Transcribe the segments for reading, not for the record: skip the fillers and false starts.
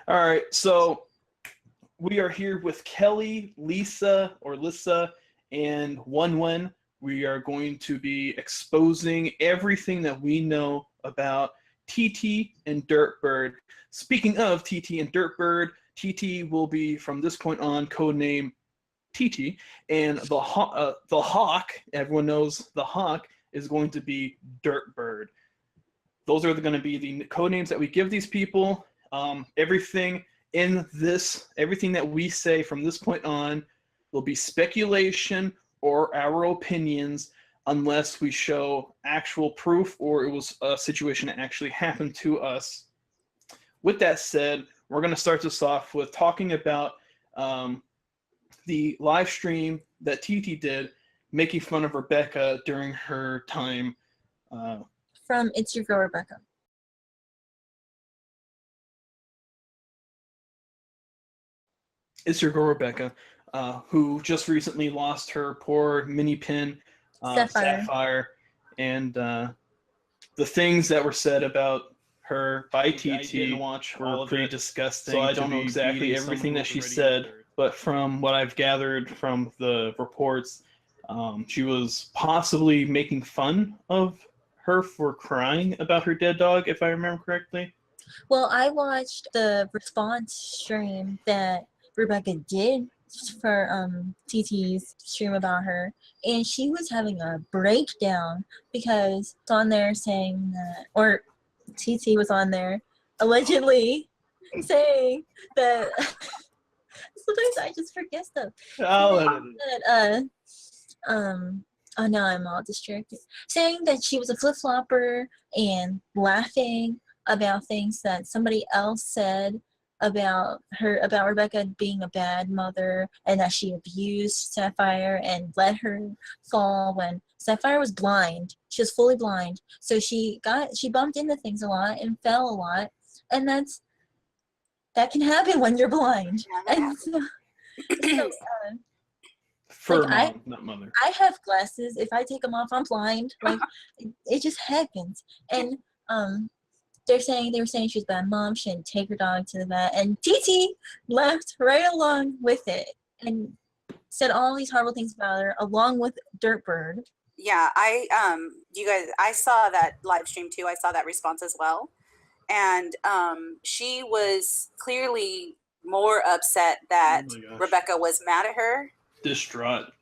All right, so we are here with Kelly, Lisa, and Wenwen. We are going to be exposing everything that we know about TT and Dirtbird. Speaking of TT and Dirtbird, TT will be, from this point on, codename TT, and the Hawk, everyone knows the Hawk, is going to be Dirtbird. Those are going to be the codenames that we give these people. Everything that we say from this point on will be speculation or our opinions unless we show actual proof or it was a situation that actually happened to us. With that said, we're going to start this off with talking about the live stream that TT did making fun of Rebecca during her time. From It's Your Girl, Rebecca. It's Your Girl, Rebecca, who just recently lost her poor mini pin, Sapphire, and the things that were said about her by TT were pretty disgusting. So I don't know exactly everything that she said, but from what I've gathered from the reports, she was possibly making fun of her for crying about her dead dog, if I remember correctly. Well, I watched the response stream that Rebecca did for TT's stream about her, and she was having a breakdown because it's on there saying that, or TT was on there allegedly saying that sometimes I just forget stuff. Oh no, I'm all distracted. Saying that she was a flip-flopper and laughing about things that somebody else said about her, about Rebecca being a bad mother, and that she abused Sapphire and let her fall when Sapphire was blind. She was fully blind, so she bumped into things a lot and fell a lot, and that can happen when you're blind. And so not mother. I have glasses. If I take them off, I'm blind. Like it just happens. And they were saying she was a bad mom. She didn't take her dog to the vet, and TT laughed right along with it and said all these horrible things about her, along with Dirtbird. Yeah, you guys, I saw that live stream too. I saw that response as well, and she was clearly more upset that Rebecca was mad at her. Distraught.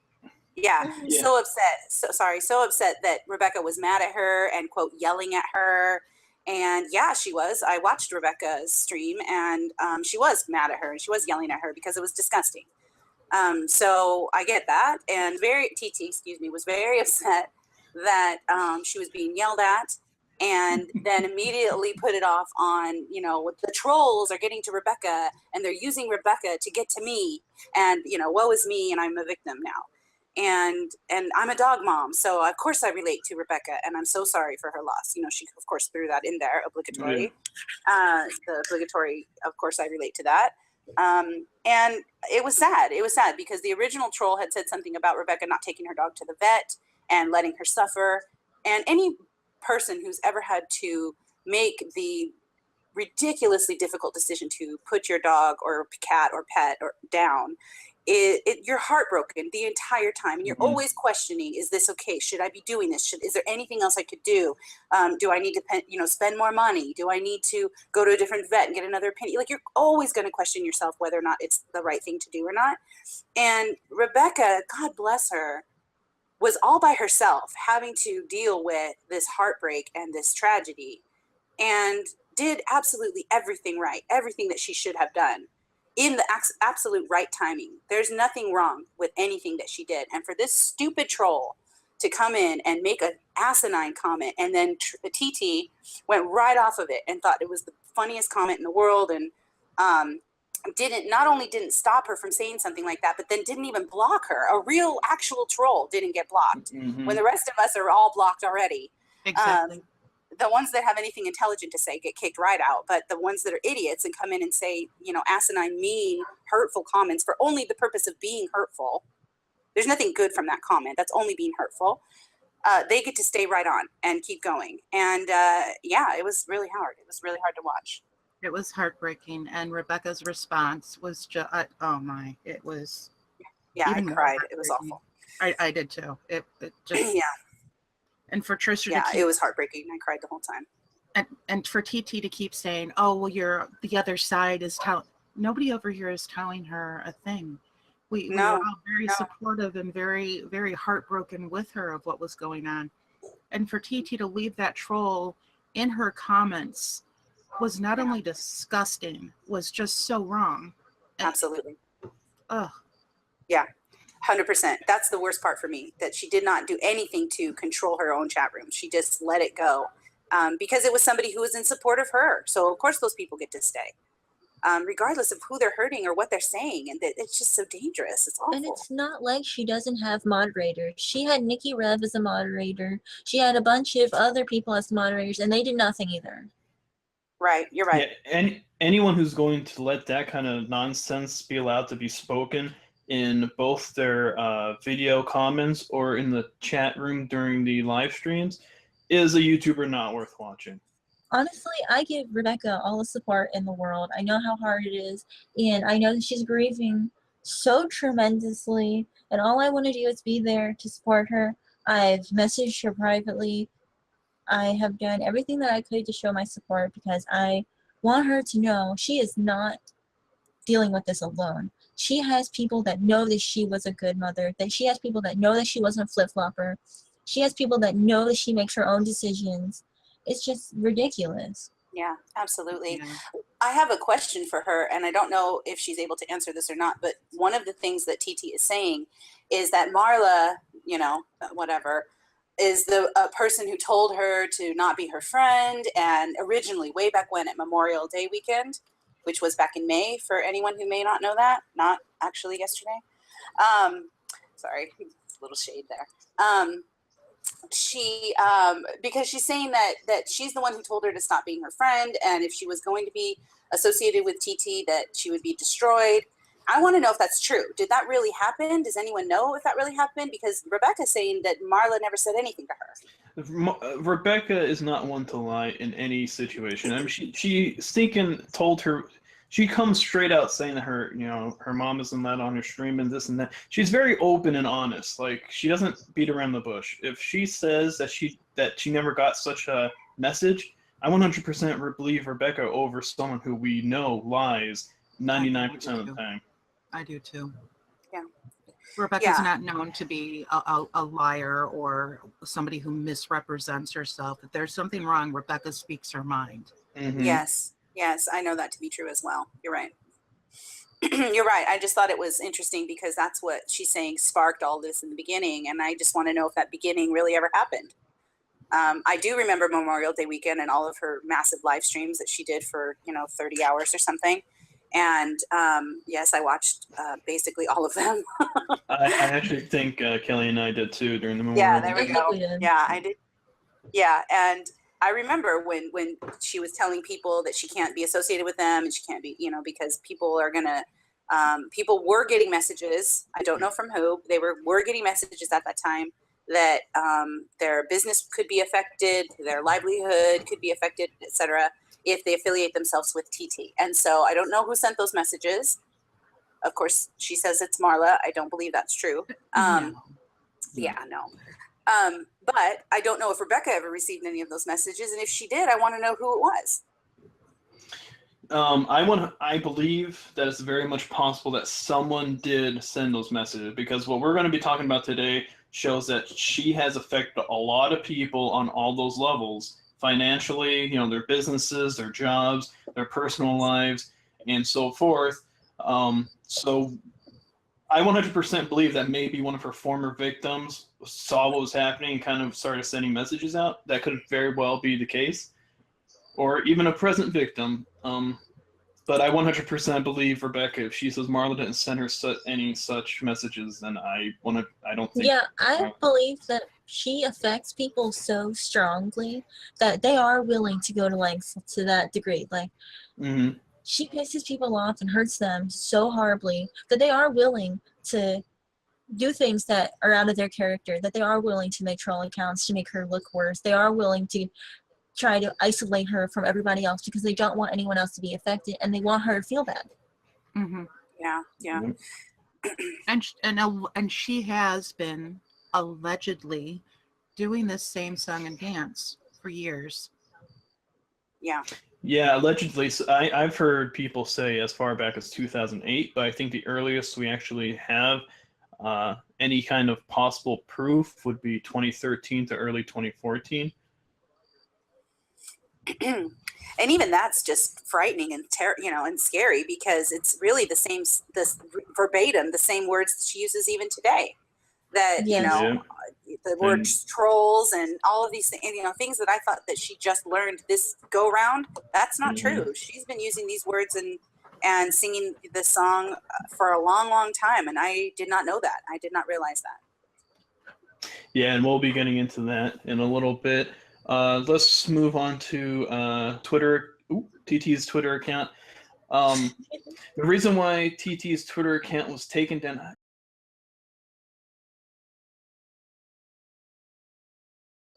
Yeah, so upset. So upset that Rebecca was mad at her and, quote, yelling at her. And yeah, she was. I watched Rebecca's stream, and she was mad at her and she was yelling at her because it was disgusting. So I get that. And TT was very upset that she was being yelled at, and then immediately put it off on, the trolls are getting to Rebecca and they're using Rebecca to get to me, and woe is me and I'm a victim now. And I'm a dog mom, so of course I relate to Rebecca, and I'm so sorry for her loss. She of course threw that in there, obligatory. The obligatory, of course I relate to that. And it was sad. It was sad because the original troll had said something about Rebecca not taking her dog to the vet and letting her suffer. And any person who's ever had to make the ridiculously difficult decision to put your dog or cat or pet down, you're heartbroken the entire time, and you're always questioning, is this okay? Should I be doing this? Is there anything else I could do? Do I need to spend more money? Do I need to go to a different vet and get another opinion? Like, you're always going to question yourself whether or not it's the right thing to do or not. And Rebecca, God bless her, was all by herself having to deal with this heartbreak and this tragedy, and did absolutely everything right, everything that she should have done in the absolute right timing. There's nothing wrong with anything that she did. And for this stupid troll to come in and make an asinine comment, and then TT went right off of it and thought it was the funniest comment in the world, and not only didn't stop her from saying something like that, but then didn't even block her. A real actual troll didn't get blocked when the rest of us are all blocked already. Exactly. The ones that have anything intelligent to say get kicked right out, but the ones that are idiots and come in and say, asinine, mean, hurtful comments for only the purpose of being hurtful. There's nothing good from that comment. That's only being hurtful. They get to stay right on and keep going. And it was really hard. It was really hard to watch. It was heartbreaking, and Rebecca's response was just, oh my, it was Yeah, even I more cried. It was heartbreaking. awful. I did too. It just, Yeah, and for Trisha to yeah, keep, it was heartbreaking. I cried the whole time. and for TT to keep saying, oh, well, the other side is telling, nobody over here is telling her a thing. We were No, all very no. supportive and very, very heartbroken with her of what was going on. And for TT to leave that troll in her comments was not only disgusting, was just so wrong. Absolutely. Ugh. Yeah, 100%. That's the worst part for me, that she did not do anything to control her own chat room. She just let it go because it was somebody who was in support of her. So, of course, those people get to stay, regardless of who they're hurting or what they're saying. And it's just so dangerous. It's awful. And it's not like she doesn't have moderators. She had Nikki Rev as a moderator. She had a bunch of other people as moderators, and they did nothing either. Right, you're right. Yeah, and anyone who's going to let that kind of nonsense be allowed to be spoken in both their video comments or in the chat room during the live streams is a YouTuber not worth watching. Honestly, I give Rebecca all the support in the world. I know how hard it is, and I know that she's grieving so tremendously, and all I want to do is be there to support her. I've messaged her privately. I have done everything that I could to show my support because I want her to know she is not dealing with this alone. She has people that know that she was a good mother, that she has people that know that she wasn't a flip-flopper. She has people that know that she makes her own decisions. It's just ridiculous. Yeah, absolutely. Yeah. I have a question for her, and I don't know if she's able to answer this or not, but one of the things that TT is saying is that Marla, whatever, is the person who told her to not be her friend, and originally, way back when at Memorial Day weekend, which was back in May, for anyone who may not know that, not actually yesterday. Sorry, a little shade there. She because she's saying that she's the one who told her to stop being her friend, and if she was going to be associated with TT, that she would be destroyed. I want to know if that's true. Did that really happen? Does anyone know if that really happened? Because Rebecca's saying that Marla never said anything to her. Rebecca is not one to lie in any situation. I mean, she stinking told her. She comes straight out saying that her mom isn't let on her stream and this and that. She's very open and honest. Like, she doesn't beat around the bush. If she says that she never got such a message, I 100% believe Rebecca over someone who we know lies 99% of the time. I do too. Yeah. Rebecca's not known to be a liar or somebody who misrepresents herself. If there's something wrong, Rebecca speaks her mind. Mm-hmm. Yes, I know that to be true as well. You're right. You're right. I just thought it was interesting because that's what she's saying sparked all this in the beginning, and I just want to know if that beginning really ever happened. I do remember Memorial Day weekend and all of her massive live streams that she did for 30 hours or something. And yes, I watched basically all of them. I actually think Kelly and I did too during the Memorial. Yeah, there we go. We did. Yeah, I did. Yeah, and I remember when she was telling people that she can't be associated with them and she can't be, because people are gonna, people were getting messages. I don't know from who. They were getting messages at that time that their business could be affected, their livelihood could be affected, etc., if they affiliate themselves with TT. And so I don't know who sent those messages. Of course, she says it's Marla. I don't believe that's true. Yeah, no. But I don't know if Rebecca ever received any of those messages, and if she did, I want to know who it was. I believe that it's very much possible that someone did send those messages, because what we're going to be talking about today shows that she has affected a lot of people on all those levels, financially, their businesses, their jobs, their personal lives, and so forth. So I 100% believe that maybe one of her former victims saw what was happening and kind of started sending messages out. That could very well be the case. Or even a present victim. But I 100% believe Rebecca. If she says Marla didn't send her any such messages, then I don't think. Yeah, I believe that she affects people so strongly that they are willing to go to lengths to that degree. Like, she pisses people off and hurts them so horribly that they are willing to do things that are out of their character, that they are willing to make troll accounts to make her look worse. They are willing to try to isolate her from everybody else because they don't want anyone else to be affected and they want her to feel bad. Mm-hmm. Yeah. And she has been allegedly doing this same song and dance for years. Yeah. Yeah, allegedly. So I've heard people say as far back as 2008, but I think the earliest we actually have any kind of possible proof would be 2013 to early 2014. And even that's just frightening and and scary, because it's really this verbatim, the same words that she uses even today. That Yes. the word trolls and all of these things, things that I thought that she just learned this go round. That's not true. She's been using these words and singing this song for a long, long time, and I did not know that. I did not realize that. Yeah, and we'll be getting into that in a little bit. Let's move on to Twitter. TT's Twitter account. The reason why TT's Twitter account was taken down.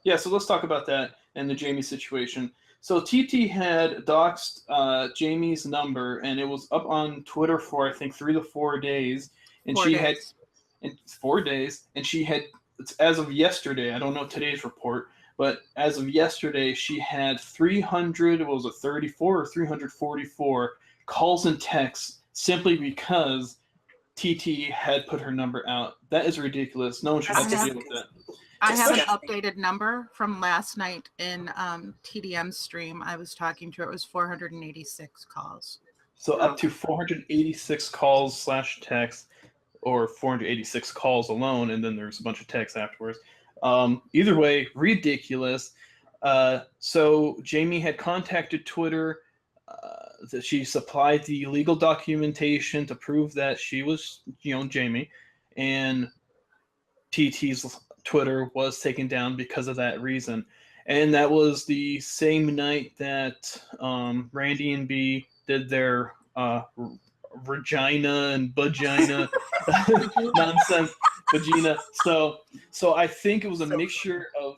Yeah, so let's talk about that and the Jamie situation. So TT had doxed Jamie's number, and it was up on Twitter for I think 3 to 4 days, and 4 days. had in 4 days, and she had, as of yesterday, I don't know today's report, but as of yesterday, she had 334 or 344 calls and texts simply because TT had put her number out. That is ridiculous. No one should have to deal with that. I have an updated number from last night in TDM's stream. I was talking to her. It was 486 calls. So up to 486 calls / text, or 486 calls alone, and then there's a bunch of texts afterwards. Either way, ridiculous. So Jamie had contacted Twitter. That she supplied the legal documentation to prove that she was, Jamie, and TT's Twitter was taken down because of that reason. And that was the same night that Randy and B did their Regina and Vagina nonsense. Vagina. So I think it was a mixture of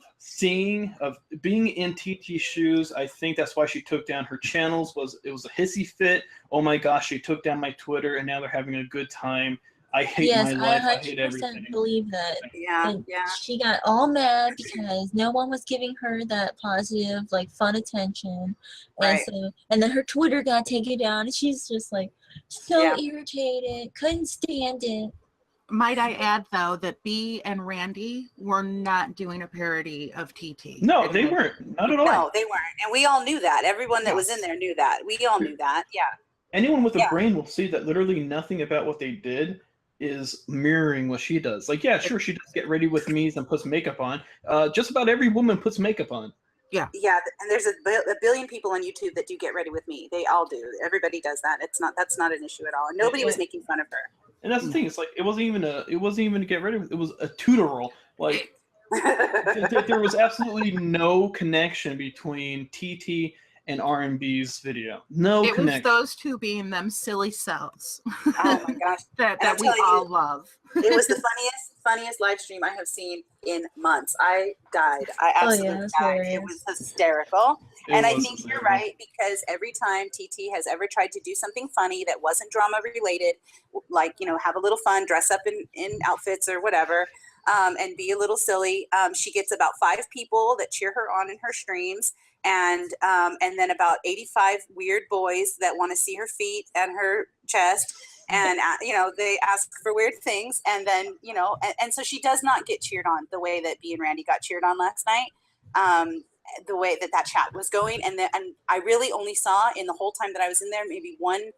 being in TT's shoes. I think that's why she took down her channels. It was a hissy fit. Oh my gosh, she took down my Twitter, and now they're having a good time. I hate my life. I hate everything. Believe that. Yeah. She got all mad because no one was giving her that positive, fun attention, Right. and then her Twitter got taken down, and she's just so irritated, couldn't stand it. Might I add, though, that B and Randy were not doing a parody of TT. No, they weren't. Not at all. No, they weren't, and we all knew that. Everyone that was in there knew that. We all knew that. Yeah. Anyone with a brain will see that literally nothing about what they did is mirroring what she does. Sure, she does get ready with me and puts makeup on. Just about every woman puts makeup on. Yeah, and there's a billion people on YouTube that do get ready with me. They all do. Everybody does that. That's not an issue at all. And nobody was making fun of her. And that's the thing. It's it wasn't even to get ready with. It was a tutorial. There was absolutely no connection between TT and R&B's video. No connection. It was those two being them silly selves. Oh my gosh. that we all love. It was the funniest live stream I have seen in months. I died. I absolutely died. It was hysterical. I think you're right, because every time TT has ever tried to do something funny that wasn't drama related, have a little fun, dress up in outfits or whatever, and be a little silly, she gets about 5 people that cheer her on in her streams, and then about 85 weird boys that want to see her feet and her chest. And, they ask for weird things. And then, and so she does not get cheered on the way that B and Randy got cheered on last night, the way that chat was going. And I really only saw in the whole time that I was in there, maybe one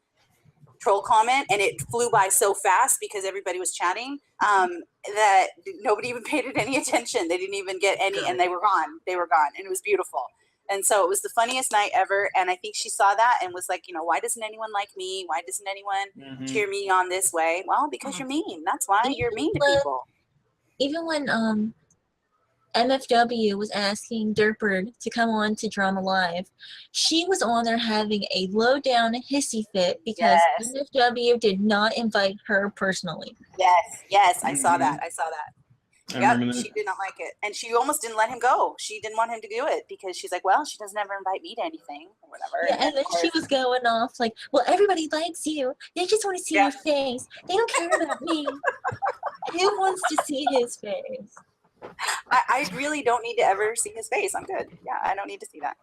troll comment, and it flew by so fast because everybody was chatting, that nobody even paid it any attention. They didn't even get any, and they were gone. And it was beautiful. And so it was the funniest night ever. And I think she saw that and was like, why doesn't anyone like me? Why doesn't anyone cheer me on this way? Well, because you're mean. That's why you're mean to people. Even when MFW was asking Dirtbird to come on to Drama Live, she was on there having a low-down hissy fit because MFW did not invite her personally. Yes, I saw that. I Yep, remember she that. did not like it. And she almost didn't let him go. She didn't want him to do it because she's like, well, she doesn't ever invite me to anything or whatever. Yeah, and then of she course- was going off like, well, everybody likes you. They just want to see Yeah. your face. They don't care about me. Who wants to see his face? I really don't need to ever see his face. I'm good. Yeah, I don't need to see that.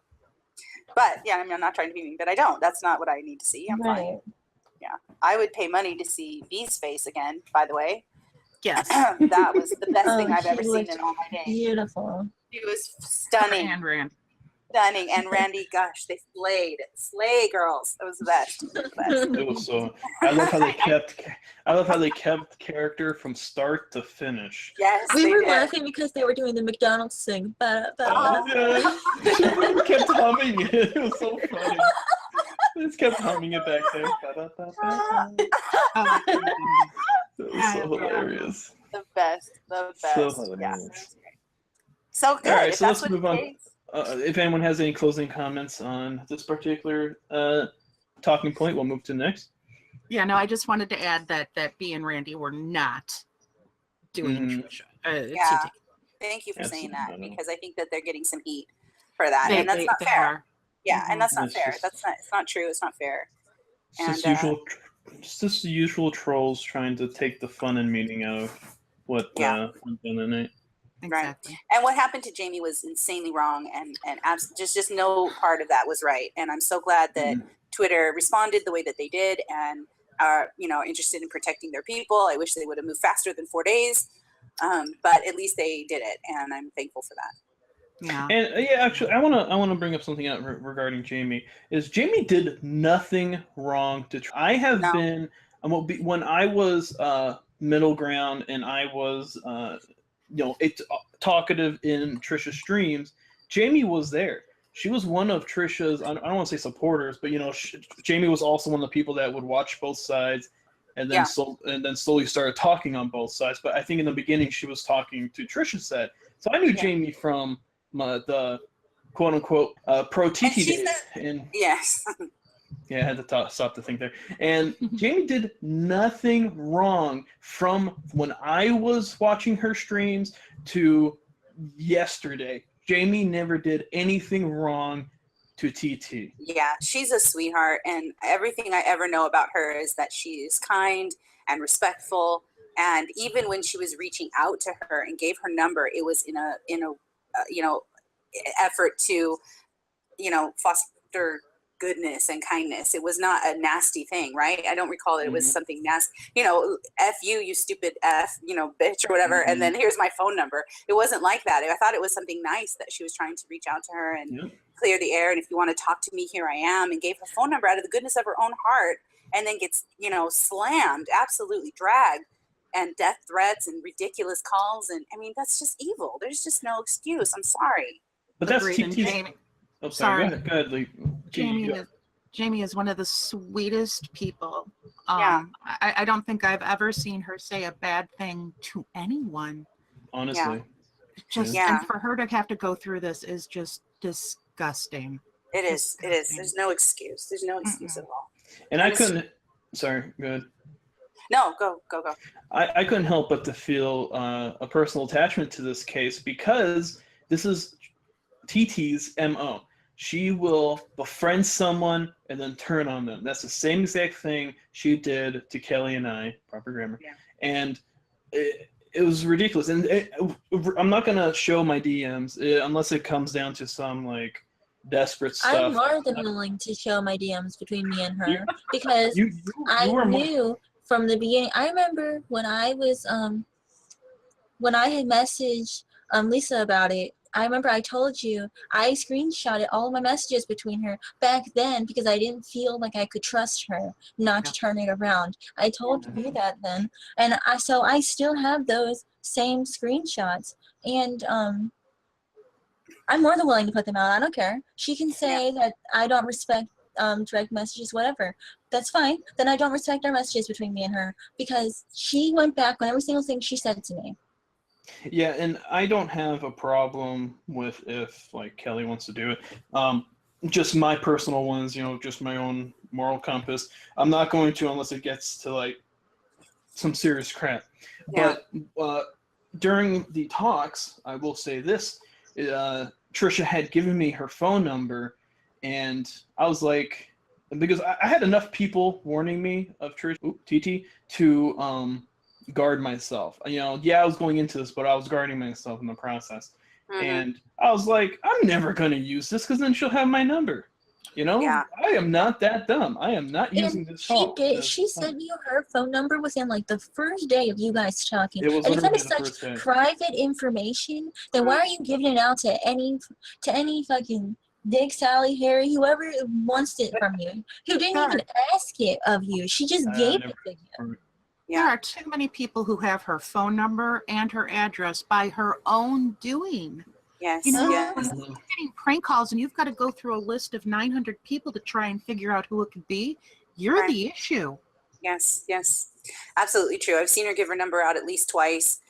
But yeah, I mean, I'm not trying to be mean, but I don't. That's not what I need to see. I'm fine. Yeah, I would pay money to see B's face again. By the way, Yes. that was the best thing I've she ever seen looked in all my days. beautiful. She was stunning, And Rand. stunning, and Randy, gosh, they slay girls. It was the best. It was the best. It was so. I love how they kept. I love how they kept character from start to finish. Yes, We they were did. laughing because they were doing the McDonald's thing. Oh. Yeah. She kept humming it. It was so funny. They just kept humming it back there. Oh, It was so hilarious. The best. The best. So Yeah. hilarious. So good. All right, if so that's let's what move it on. takes. If anyone has any closing comments on this particular talking point, we'll move to the next. yeah, no, I just wanted to add that B and Randy were not doing Mhm. Trisha. Yeah. TT. Thank you for saying that, Absolutely. because I think that they're getting some heat for that, They, and that's they, not they fair. are. Yeah, and that's not It's fair. just- That's not. It's not true. It's not fair. It's just And, usual. It's just the usual trolls trying to take the fun and meaning out of what Yeah. went down the night. Exactly. And what happened to Jamie was insanely wrong, and just no part of that was right. And I'm so glad that Twitter responded the way that they did, and are interested in protecting their people. I wish they would have moved faster than 4 days, but at least they did it, and I'm thankful for that. Yeah. And yeah, actually, I wanna bring up something out regarding Jamie. Is Jamie did nothing wrong to. I have No. been when I was middle ground and I was talkative in Trisha's streams. Jamie was there. She was one of Trisha's. I don't want to say supporters, but Jamie was also one of the people that would watch both sides, and then slowly started talking on both sides. But I think in the beginning she was talking to Trisha's side, so I knew Jamie from the quote unquote pro TT days. And Yes. yeah, I had to stop to think there. And Jamie did nothing wrong from when I was watching her streams to yesterday. Jamie never did anything wrong to TT. Yeah, she's a sweetheart, and everything I ever know about her is that she is kind and respectful. And even when she was reaching out to her and gave her number, it was in a effort to foster goodness and kindness. It was not a nasty thing, right? I don't recall that it was something nasty. F you stupid F, bitch or whatever. And then here's my phone number. It wasn't like that. I thought it was something nice that she was trying to reach out to her and clear the air. And if you want to talk to me, here I am. And gave her phone number out of the goodness of her own heart. And then gets, slammed, absolutely dragged, and death threats and ridiculous calls. And I mean, that's just evil. There's just no excuse. I'm sorry. But that's Agreed. And TT's. Jamie, Oh, sorry. Go ahead, Lee. Jamie is one of the sweetest people. Yeah. I don't think I've ever seen her say a bad thing to anyone. Honestly. And for her to have to go through this is just disgusting. It is. It is. There's no excuse. There's no excuse at all. And I couldn't. Sorry. Go ahead. No, go. I couldn't help but to feel a personal attachment to this case because this is TT's MO. She will befriend someone and then turn on them. That's the same exact thing she did to Kelly and I, proper grammar. Yeah. And it was ridiculous. And I'm not going to show my DMs unless it comes down to some desperate stuff. I'm more than willing to show my DMs between me and her because I knew from the beginning. I remember when I was when I had messaged Lisa about it. I remember I told you I screenshotted all of my messages between her back then because I didn't feel like I could trust her not to turn it around. I told you that then, and so I still have those same screenshots, and I'm more than willing to put them out. I don't care. She can say that I don't respect direct messages, whatever. That's fine. Then I don't respect our messages between me and her because she went back on every single thing she said to me. Yeah, and I don't have a problem with if Kelly wants to do it. Just my personal ones, just my own moral compass. I'm not going to unless it gets to some serious crap. Yeah. But during the talks, I will say this, Trisha had given me her phone number, and I was like, because I had enough people warning me of TT to guard myself. You know, yeah, I was going into this, but I was guarding myself in the process. Mhm. And I was like, I'm never going to use this because then she'll have my number. You know, Yeah. I am not that dumb. I am not using this call. She sent you her phone number within like the first day of you guys talking. It was And if that literally is the first day. such private information, then why are you giving it out to any fucking Dick, Sally, Harry, whoever wants it from you? Who didn't even ask it of you. She just gave it to you. There are too many people who have her phone number and her address by her own doing. Yes. You know, Yes. when you're getting prank calls and you've got to go through a list of 900 people to try and figure out who it could be, you're the issue. Yes. Yes. Absolutely true. I've seen her give her number out at least twice.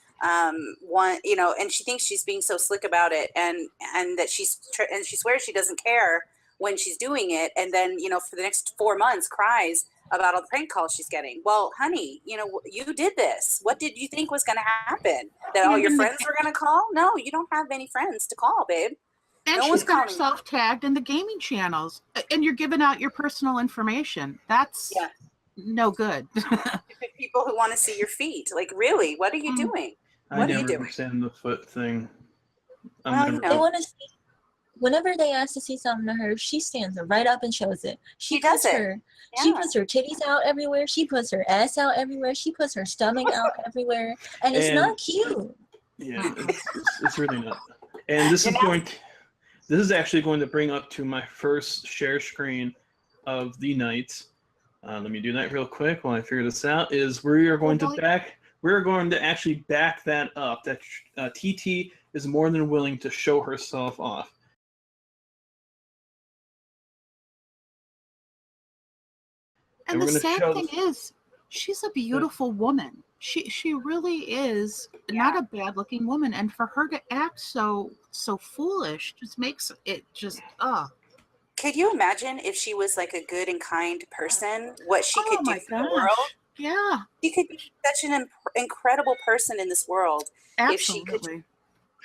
One, you know, and she thinks she's being so slick about it, and that she swears she doesn't care when she's doing it, and then, you know, for the next 4 months cries about all the prank calls she's getting. Well, honey, you know, you did this. What did you think was going to happen? That all your friends were going to call? No, you don't have any friends to call, babe. And No she's one's got calling. herself tagged in the gaming channels, and you're giving out your personal information. That's no good. People who want to see your feet. Like, really? What are you doing? I never understand the foot thing. Well, you know. They want to see. Whenever they ask to see something to her, she stands right up and shows it. She does puts it. her. Yeah. She puts her titties out everywhere. She puts her ass out everywhere. She puts her stomach out everywhere, and it's not cute. Yeah, it's really not. And this is going. This is actually going to bring up to my first share screen of the night. Let me do that real quick while I figure this out. Is we are going to actually back that up. That TT is more than willing to show herself off. And the sad thing is, she's a beautiful woman. She really is not a bad looking woman, and for her to act so foolish just makes it just Could you imagine if she was like a good and kind person, what she could do for the world? Yeah. She could be such an incredible person in this world. Absolutely. If she could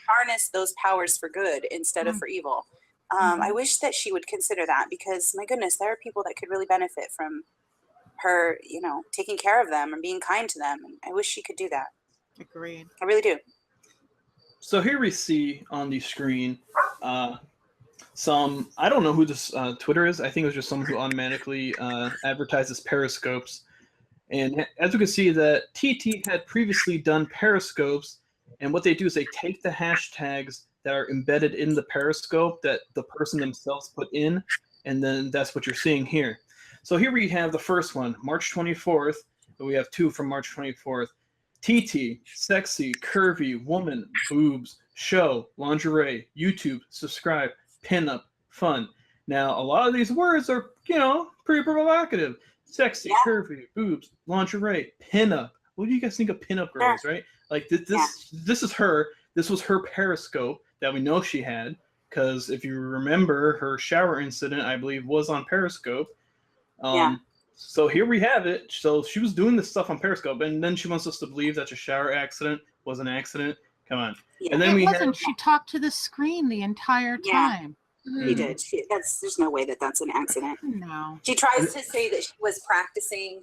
harness those powers for good instead of for evil. I wish that she would consider that, because my goodness, there are people that could really benefit from her, you know, taking care of them and being kind to them. And I wish she could do that. Agreed. I really do. So here we see on the screen some, I don't know who this Twitter is. I think it was just someone who automatically advertises periscopes. And as you can see, that TT had previously done periscopes, and what they do is they take the hashtags that are embedded in the periscope that the person themselves put in, and then that's what you're seeing here. So here we have the first one, March 24th, but we have two from March 24th. TT, sexy, curvy, woman, boobs, show, lingerie, YouTube, subscribe, pinup, fun. Now, a lot of these words are, you know, pretty provocative. Sexy, curvy, boobs, lingerie, pinup. What do you guys think of pinup girls, right? Like this is her. This was her periscope that we know she had, because if you remember, her shower incident, I believe, was on Periscope. So here we have it. So she was doing this stuff on Periscope, and then she wants us to believe that your shower accident was an accident. Come on. And then she talked to the screen the entire time. She did. There's no way that that's an accident. No. She tries to say that she was practicing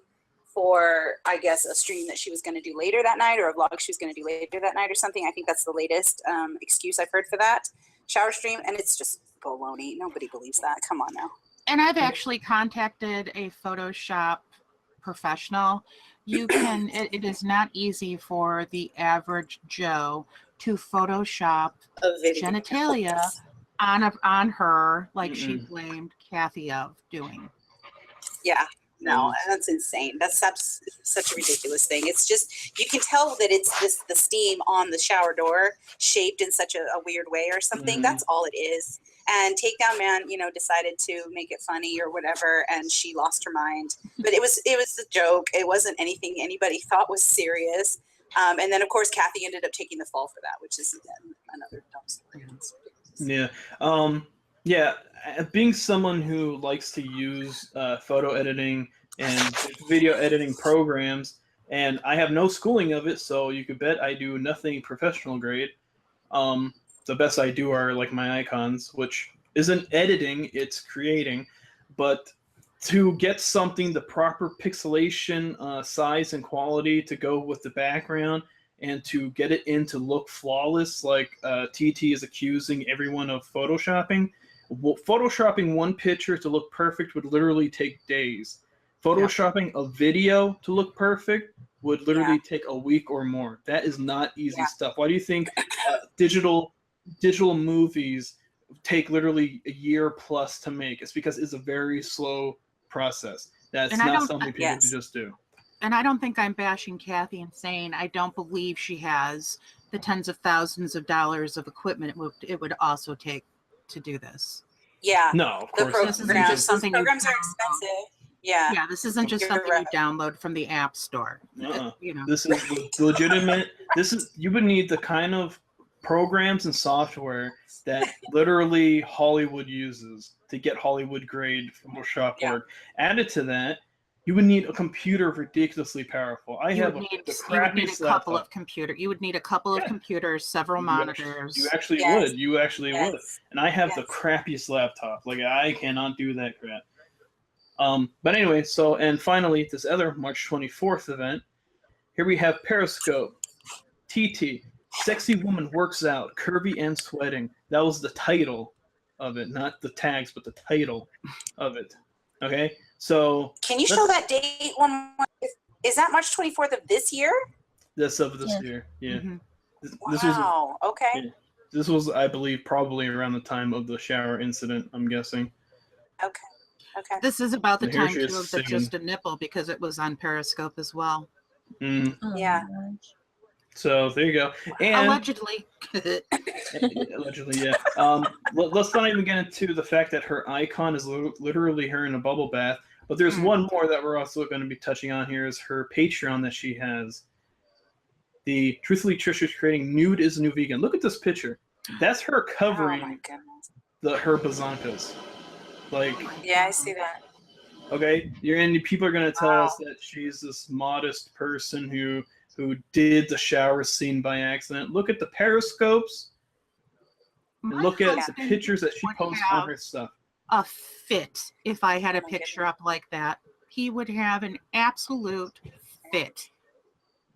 for, I guess, a stream that she was going to do later that night, or a vlog she was going to do later that night or something. I think that's the latest excuse I've heard for that shower stream, and it's just baloney. Nobody believes that. Come on now. And I've actually contacted a Photoshop professional. You can, it is not easy for the average Joe to Photoshop genitalia on her, like she blamed Kathy of doing. Yeah. No, that's insane. That's such a ridiculous thing. It's just, you can tell that it's the steam on the shower door shaped in such a weird way or something. That's all it is. And Takedown Man, you know, decided to make it funny or whatever, and she lost her mind. But it was a joke. It wasn't anything anybody thought was serious. And then, of course, Kathy ended up taking the fall for that, which is another dumb story. Yeah. Being someone who likes to use photo editing and video editing programs, And I have no schooling of it, so you could bet I do nothing professional grade. The best I do are like my icons, which isn't editing, it's creating. But to get something the proper pixelation, size, and quality to go with the background, and to get it in to look flawless, like TT is accusing everyone of photoshopping. Photoshopping one picture to look perfect would literally take days. Photoshopping a video to look perfect would literally take a week or more. That is not easy stuff. Why do you think digital movies take literally a year plus to make? It's because it's a very slow process. That's not something people can just do. And I don't think I'm bashing Kathy and saying I don't believe she has the tens of thousands of dollars of equipment it would also take to do this. Yeah. No, of course this isn't just something programs are expensive. Yeah. Yeah, this isn't just something you download from the App Store. You know. This is legitimate. You would need the kind of programs and software that literally Hollywood uses to get Hollywood grade Photoshop work. Added to that, you would need a computer ridiculously powerful. You would need a couple of computers, several monitors. You actually would. You actually would. And I have the crappiest laptop. Like, I cannot do that crap. But anyway, and finally, this other March 24th event, here we have Periscope. TT, sexy woman works out, curvy and sweating. That was the title of it, not the tags, but the title of it. Okay, so can you show that date one more? Is that March 24th of this year? This year, yeah. Mm-hmm. Wow. Okay. Yeah, this was, I believe, probably around the time of the shower incident. I'm guessing. Okay. Okay. This is about the time too of the Just a Nipple, because it was on Periscope as well. Yeah. So there you go. And allegedly. Allegedly, yeah. Let's not even get into the fact that her icon is literally her in a bubble bath. But there's one more that we're also going to be touching on here is her Patreon that she has. The Truthfully Trisha is creating Nude is a New Vegan. Look at this picture. That's her covering her bazonkas. Like, yeah, I see that. Okay, people are going to tell us that she's this modest person who did the shower scene by accident. Look at the periscopes. And look at the pictures that she posts on her stuff. A fit if I had a picture up like that. He would have an absolute fit.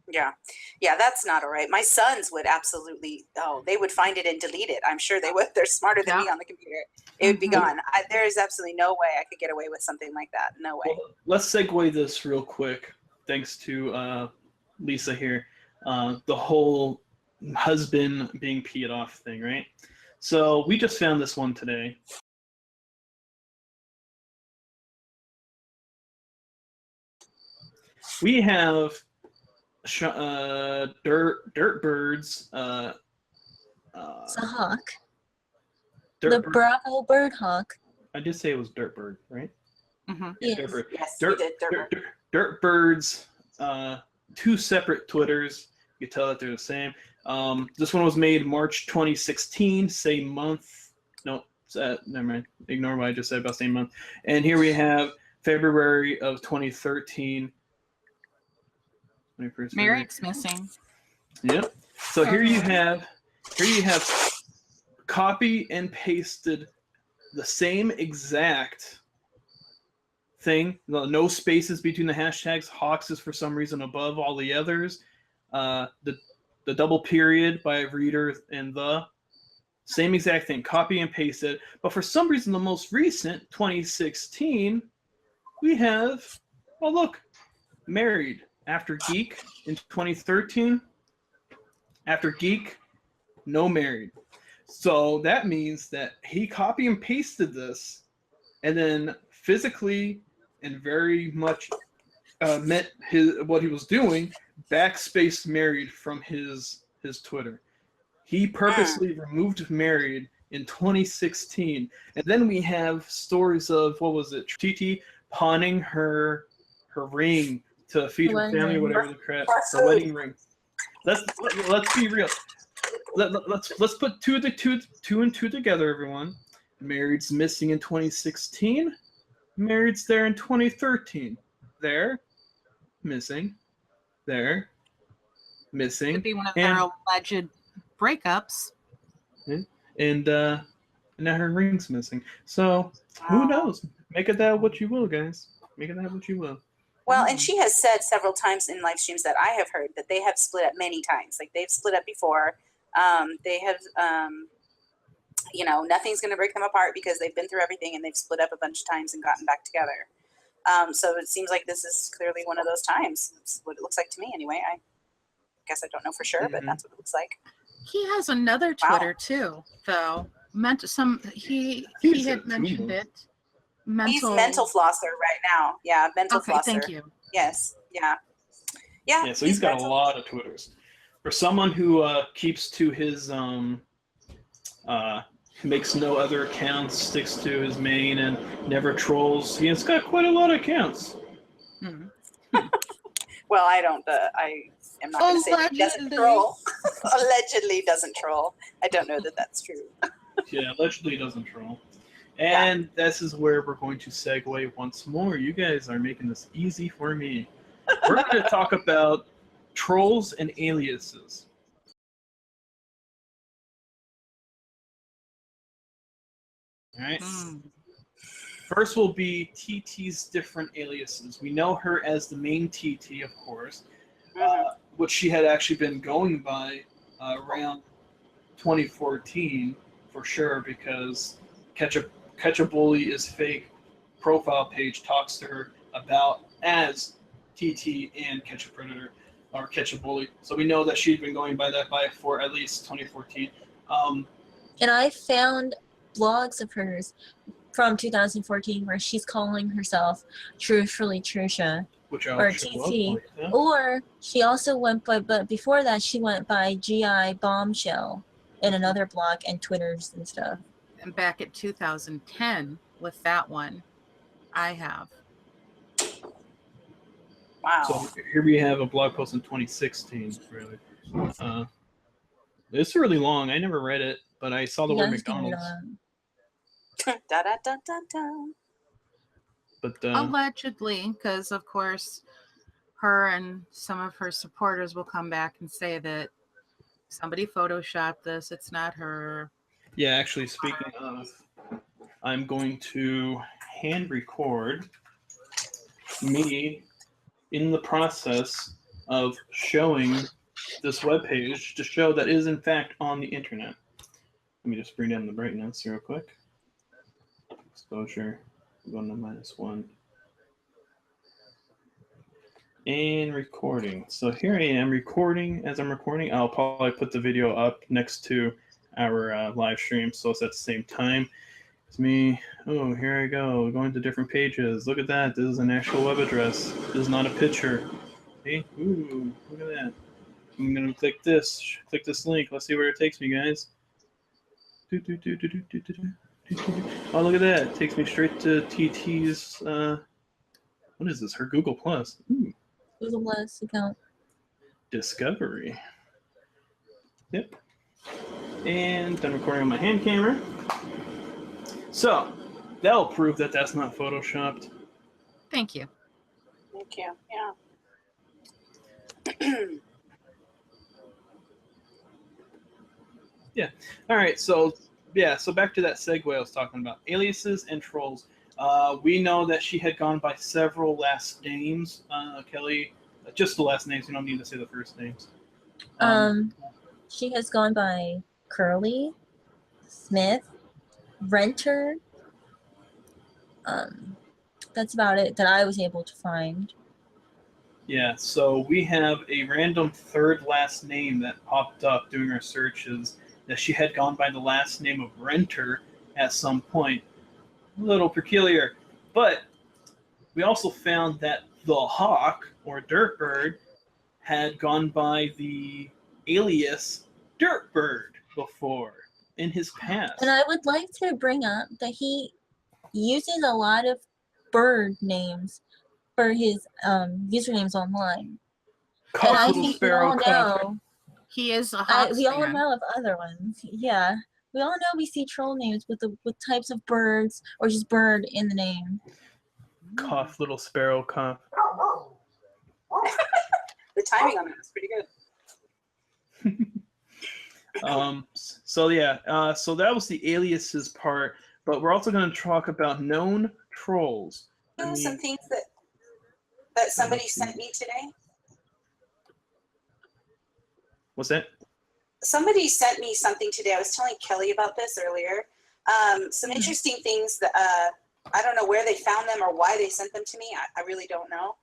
Yeah. Yeah, that's not all right. My sons would absolutely, they would find it and delete it. I'm sure they would. They're smarter than me on the computer. It would be gone. There is absolutely no way I could get away with something like that. No way. Well, let's segue this real quick, thanks to Lisa here. The whole husband being peed off thing, right? So we just found this one today. We have Dirt Birds. It's a hawk. The Bravo Bird Hawk. I did say it was Dirt Bird, right? Mm-hmm. Yes. Dirt Bird. Yes, Dirt Birds. Two separate Twitters. You can tell that they're the same. This one was made March 2016, same month. No, never mind. Ignore what I just said about same month. And here we have February of 2013. Merrick's missing. Yep. So here you have copy and pasted the same exact thing. No spaces between the hashtags. Hawks is for some reason above all the others. The double period by reader and the same exact thing. Copy and pasted. But for some reason, the most recent 2016, we have look, married. After Geek in 2013, after Geek, no married. So that means that he copy and pasted this and then physically and very much meant what he was doing, backspace married from his Twitter. He purposely removed married in 2016. And then we have stories of, what was it, TT pawning her ring to feed her family, whatever the crap, her wedding ring. Let's be real. Let's put two and two together, everyone. Married's missing in 2016. Married's there in 2013. There, missing. there, missing. Could be one of and, their alleged breakups. And now her ring's missing. So who knows? Make it that what you will, guys. Make it that what you will. Well, and she has said several times in live streams that I have heard that they have split up many times. Like they've split up before. They have, nothing's going to break them apart because they've been through everything and they've split up a bunch of times and gotten back together. So it seems like this is clearly one of those times. It's what it looks like to me anyway. I guess I don't know for sure, but that's what it looks like. He has another Twitter too, though. He had mentioned it. He's mental flosser right now. Yeah, mental flosser. Thank you. Yes. Yeah. Yeah, so he's got a lot of Twitters. For someone who keeps to his makes no other accounts, sticks to his main, and never trolls, he has got quite a lot of accounts. Well, I don't. I am not going to say that he doesn't troll. Allegedly doesn't troll. I don't know that that's true. Yeah, allegedly doesn't troll. And this is where we're going to segue once more. You guys are making this easy for me. We're going to talk about trolls and aliases. All right. First will be TT's different aliases. We know her as the main TT, of course, which she had actually been going by around 2014 for sure, because Catch a Bully is fake profile page talks to her about as TT and Catch a Predator or Catch a Bully. So we know that she'd been going by that for at least 2014. And I found blogs of hers from 2014 where she's calling herself Truthfully Trisha or TT, or she also went by, but before that she went by GI Bombshell in another blog and Twitters and stuff. And back at 2010 with that one, I have. Wow. So here we have a blog post in 2016, really. It's really long. I never read it, but I saw the word McDonald's. Da, da, da, da, da. But allegedly, because of course her and some of her supporters will come back and say that somebody photoshopped this, it's not her. Yeah, actually, speaking of, I'm going to hand record me in the process of showing this webpage to show that it is in fact on the internet. Let me just bring down the brightness real quick. Exposure, going to -1. And recording. So here I am recording. As I'm recording, I'll probably put the video up next to our live stream, so it's at the same time. It's me. Oh, here I go, going to different pages. Look at that. This is an actual web address. This is not a picture. Hey, ooh, look at that. I'm gonna click this link. Let's see where it takes me, guys. Oh, look at that. It takes me straight to TT's, what is this? Her Google Plus. Ooh. Google Plus account. Discovery. Yep. And I'm recording on my hand camera. So, that'll prove that that's not photoshopped. Thank you. Thank you. Yeah. Yeah. All right. So, yeah. So back to that segue I was talking about. Aliases and trolls. We know that she had gone by several last names. Kelly, just the last names. You don't need to say the first names. She has gone by Curly, Smith, Renter. That's about it that I was able to find. Yeah, so we have a random third last name that popped up doing our searches that she had gone by the last name of Renter at some point. A little peculiar. But we also found that the Hawk, or Dirtbird, had gone by the alias Dirtbird before in his past. And I would like to bring up that he uses a lot of bird names for his usernames online. Cuff, and I little think sparrow, we all know. He is a Hawks we all fan. know of other ones. Yeah. We all know we see troll names with types of birds or just bird in the name. Cuff, little sparrow, cuff. The timing on that was pretty good. So yeah, so that was the aliases part, but we're also going to talk about known trolls. Some things that somebody sent me today. What's that? Somebody sent me something today. I was telling Kelly about this earlier. Some interesting things that I don't know where they found them or why they sent them to me. I really don't know.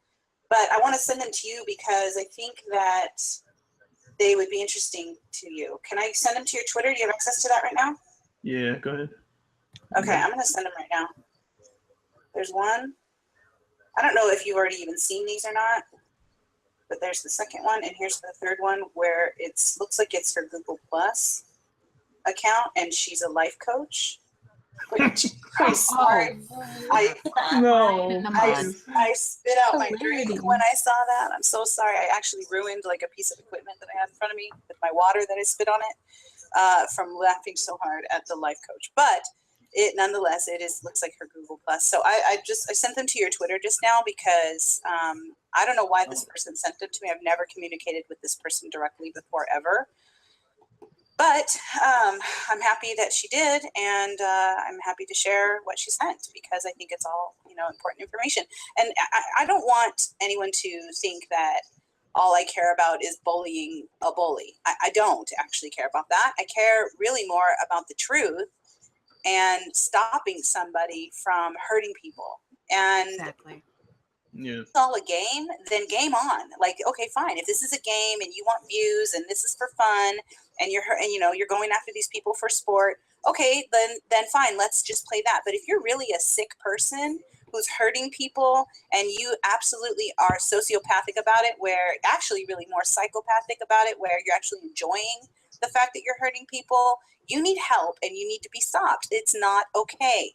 But I want to send them to you because I think that they would be interesting to you. Can I send them to your Twitter? Do you have access to that right now? Yeah, go ahead. Okay, I'm going to send them right now. There's one. I don't know if you've already even seen these or not, but there's the second one, and here's the third one where it looks like it's her Google Plus account, and she's a life coach. Which I'm sorry. I spit out my drink when I saw that. I'm so sorry. I actually ruined like a piece of equipment that I had in front of me with my water that I spit on it from laughing so hard at the life coach. But it nonetheless, looks like her Google Plus. So I sent them to your Twitter just now because I don't know why this person sent them to me. I've never communicated with this person directly before ever. But I'm happy that she did, and I'm happy to share what she sent because I think it's all, important information. And I don't want anyone to think that all I care about is bullying a bully. I don't actually care about that. I care really more about the truth and stopping somebody from hurting people. And Exactly. Yeah. it's all a game, then game on. Like, okay, fine. If this is a game and you want views and this is for fun and you're going after these people for sport, okay, then fine, let's just play that. But if you're really a sick person who's hurting people and you absolutely are sociopathic about it, where actually really more psychopathic about it, where you're actually enjoying the fact that you're hurting people, you need help and you need to be stopped. It's not okay.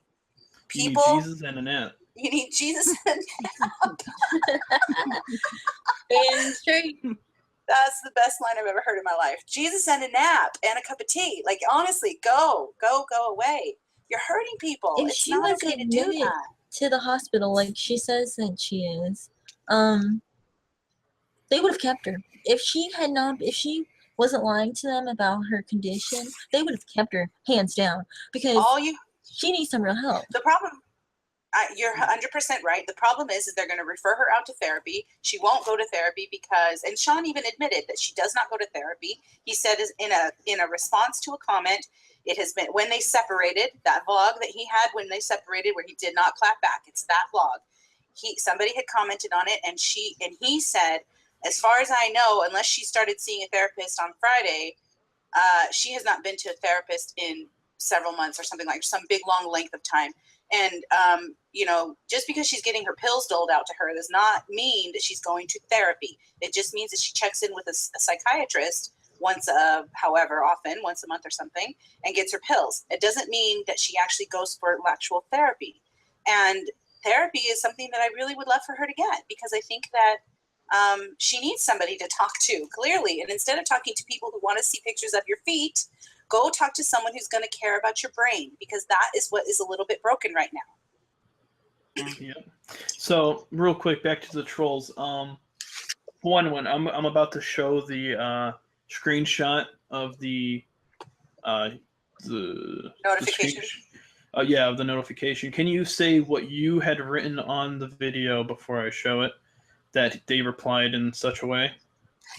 People, you need Jesus and an app. You need Jesus and And straight. That's the best line I've ever heard in my life. Jesus and a nap and a cup of tea. Like, honestly, go away. You're hurting people. If It's she not was okay to do admitted that. to the hospital like she says that she is, they would have kept her. If she wasn't lying to them about her condition, they would have kept her hands down because she needs some real help. The problem, you're 100% right. The problem is they're going to refer her out to therapy. She won't go to therapy because, and Sean even admitted that she does not go to therapy. He said in a response to a comment, it has been when they separated, that vlog that he had when they separated where he did not clap back. It's that vlog. Somebody had commented on it and he said, as far as I know, unless she started seeing a therapist on Friday, she has not been to a therapist in several months or something, like some big long length of time. And, just because she's getting her pills doled out to her does not mean that she's going to therapy. It just means that she checks in with a psychiatrist once a month or something, and gets her pills. It doesn't mean that she actually goes for actual therapy. And therapy is something that I really would love for her to get because I think that she needs somebody to talk to, clearly. And instead of talking to people who want to see pictures of your feet, go talk to someone who's going to care about your brain, because that is what is a little bit broken right now. Yeah. So real quick, back to the trolls. One, I'm about to show the screenshot of the Notification. Of the notification. Can you say what you had written on the video before I show it? That they replied in such a way?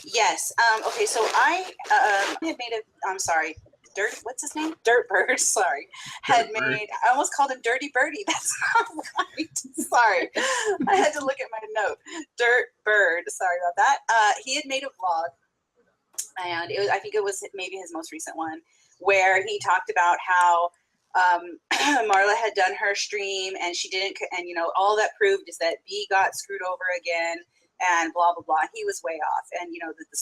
Yes. Okay, so I had made what's his name? Dirtbird, sorry. I almost called him Dirty Birdie. That's not right. Sorry. I had to look at my note. Dirtbird, sorry about that. He had made a vlog, and I think it was maybe his most recent one, where he talked about how Marla had done her stream and she didn't, and all that proved is that B got screwed over again and blah blah blah. He was way off, and that the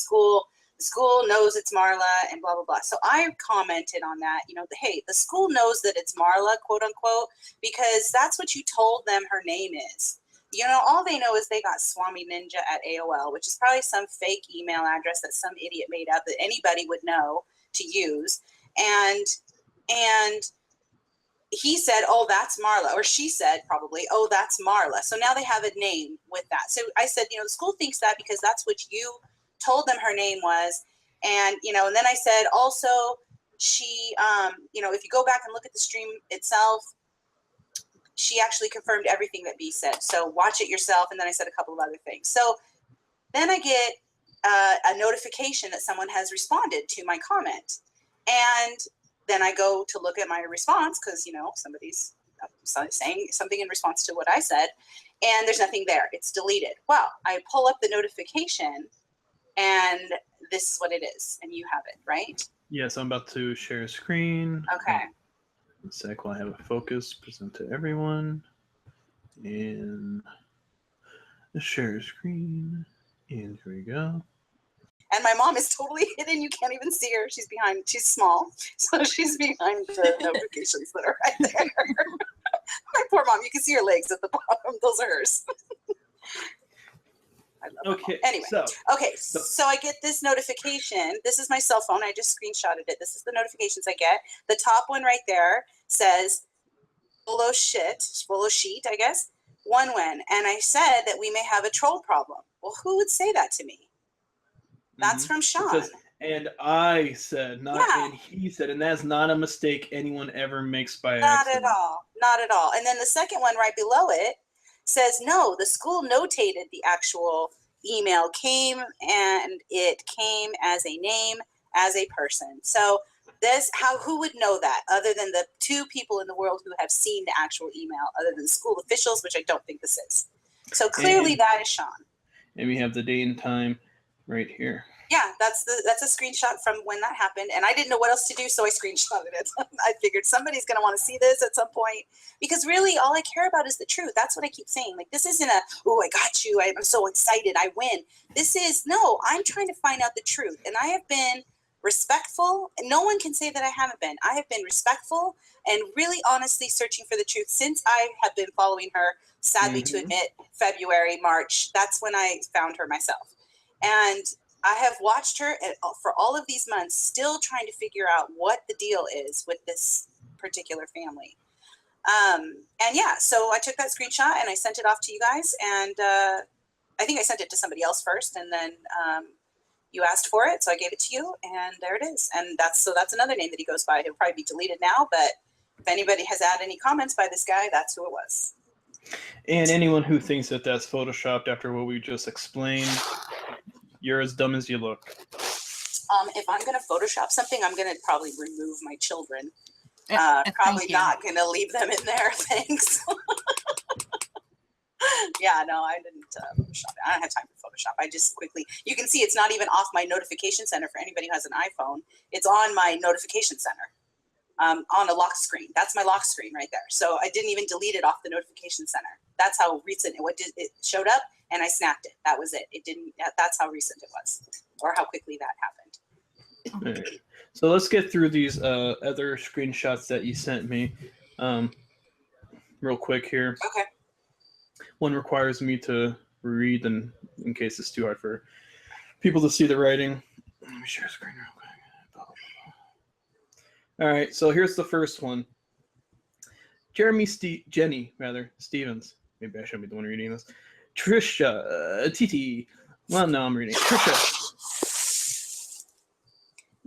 school knows it's Marla and blah blah blah. So I commented on that, hey, the school knows that it's Marla, quote unquote, because that's what you told them her name is. All they know is they got Swami Ninja at AOL, which is probably some fake email address that some idiot made up that anybody would know to use, and he said, oh, that's Marla. Or she said probably, oh, that's Marla. So now they have a name with that. So I said, the school thinks that because that's what you told them her name was. And, and then I said, also, she, if you go back and look at the stream itself, she actually confirmed everything that B said. So watch it yourself. And then I said a couple of other things. So then I get a notification that someone has responded to my comment. And then I go to look at my response because, somebody's saying something in response to what I said. And there's nothing there. It's deleted. Well, I pull up the notification and this is what it is. And you have it, right? Yes, I'm about to share a screen. Okay. One sec while I have a focus, present to everyone. And share a screen. And here we go. And my mom is totally hidden. You can't even see her. She's behind. She's small. So she's behind the notifications that are right there. My poor mom. You can see her legs at the bottom. Those are hers. I love Okay. Anyway. So I get this notification. This is my cell phone. I just screenshotted it. This is the notifications I get. The top one right there says, solo sheet, I guess. One win. And I said that we may have a troll problem. Well, who would say that to me? That's from Sean. And I said, and he said, and that's not a mistake anyone ever makes by accident. Not at all. And then the second one right below it says, no, the school notated the actual email came and it came as a name, as a person. So who would know that other than the two people in the world who have seen the actual email, other than school officials, which I don't think this is. So clearly that is Sean. And we have the date and time right here. Yeah, that's a screenshot from when that happened, and I didn't know what else to do, so I screenshotted it. I figured somebody's going to want to see this at some point, because really all I care about is the truth. That's what I keep saying. Like, this isn't oh, I got you, I'm so excited, I win. This is, no, I'm trying to find out the truth, and I have been respectful, and no one can say that I haven't been. I have been respectful and really honestly searching for the truth since I have been following her, sadly to admit, February, March. That's when I found her myself. And I have watched her for all of these months, still trying to figure out what the deal is with this particular family. And yeah, so I took that screenshot and I sent it off to you guys. And I think I sent it to somebody else first, and then you asked for it, so I gave it to you, and there it is. And that's another name that he goes by. He'll probably be deleted now, but if anybody has had any comments by this guy, that's who it was. And anyone who thinks that that's photoshopped after what we just explained, you're as dumb as you look. If I'm going to Photoshop something, I'm going to probably remove my children. Probably not going to leave them in there. Thanks. Yeah, no, I didn't Photoshop it. I don't have time for Photoshop. I just quickly, you can see it's not even off my notification center for anybody who has an iPhone. It's on my notification center on a lock screen. That's my lock screen right there. So I didn't even delete it off the notification center. That's how recent it showed up, and I snapped it. That was it. It didn't. That's how recent it was, or how quickly that happened. All right. So let's get through these other screenshots that you sent me real quick here. Okay. One requires me to read, and in case it's too hard for people to see the writing. Let me share screen real quick. All right, so here's the first one. Jenny Stevens. Maybe I shouldn't be the one reading this. Trisha, Titi. Well, no, I'm reading. Trisha.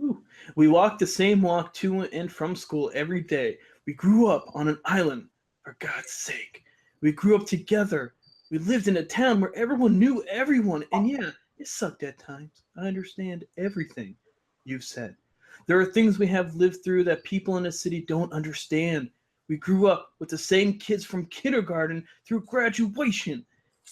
Ooh. We walked the same walk to and from school every day. We grew up on an island, for God's sake. We grew up together. We lived in a town where everyone knew everyone. And yeah, it sucked at times. I understand everything you've said. There are things we have lived through that people in the city don't understand. We grew up with the same kids from kindergarten through graduation,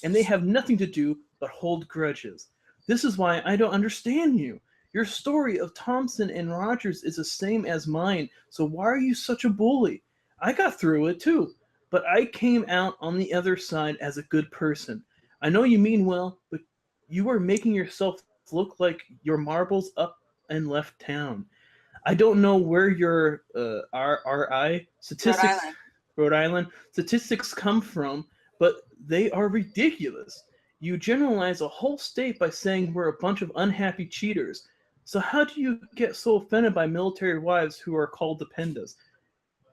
and they have nothing to do but hold grudges. This is why I don't understand you. Your story of Thompson and Rogers is the same as mine, so why are you such a bully? I got through it too, but I came out on the other side as a good person. I know you mean well, but you are making yourself look like your marbles up and left town. I don't know where your RI statistics, Rhode Island statistics come from, but they are ridiculous. You generalize a whole state by saying we're a bunch of unhappy cheaters. So how do you get so offended by military wives who are called dependas?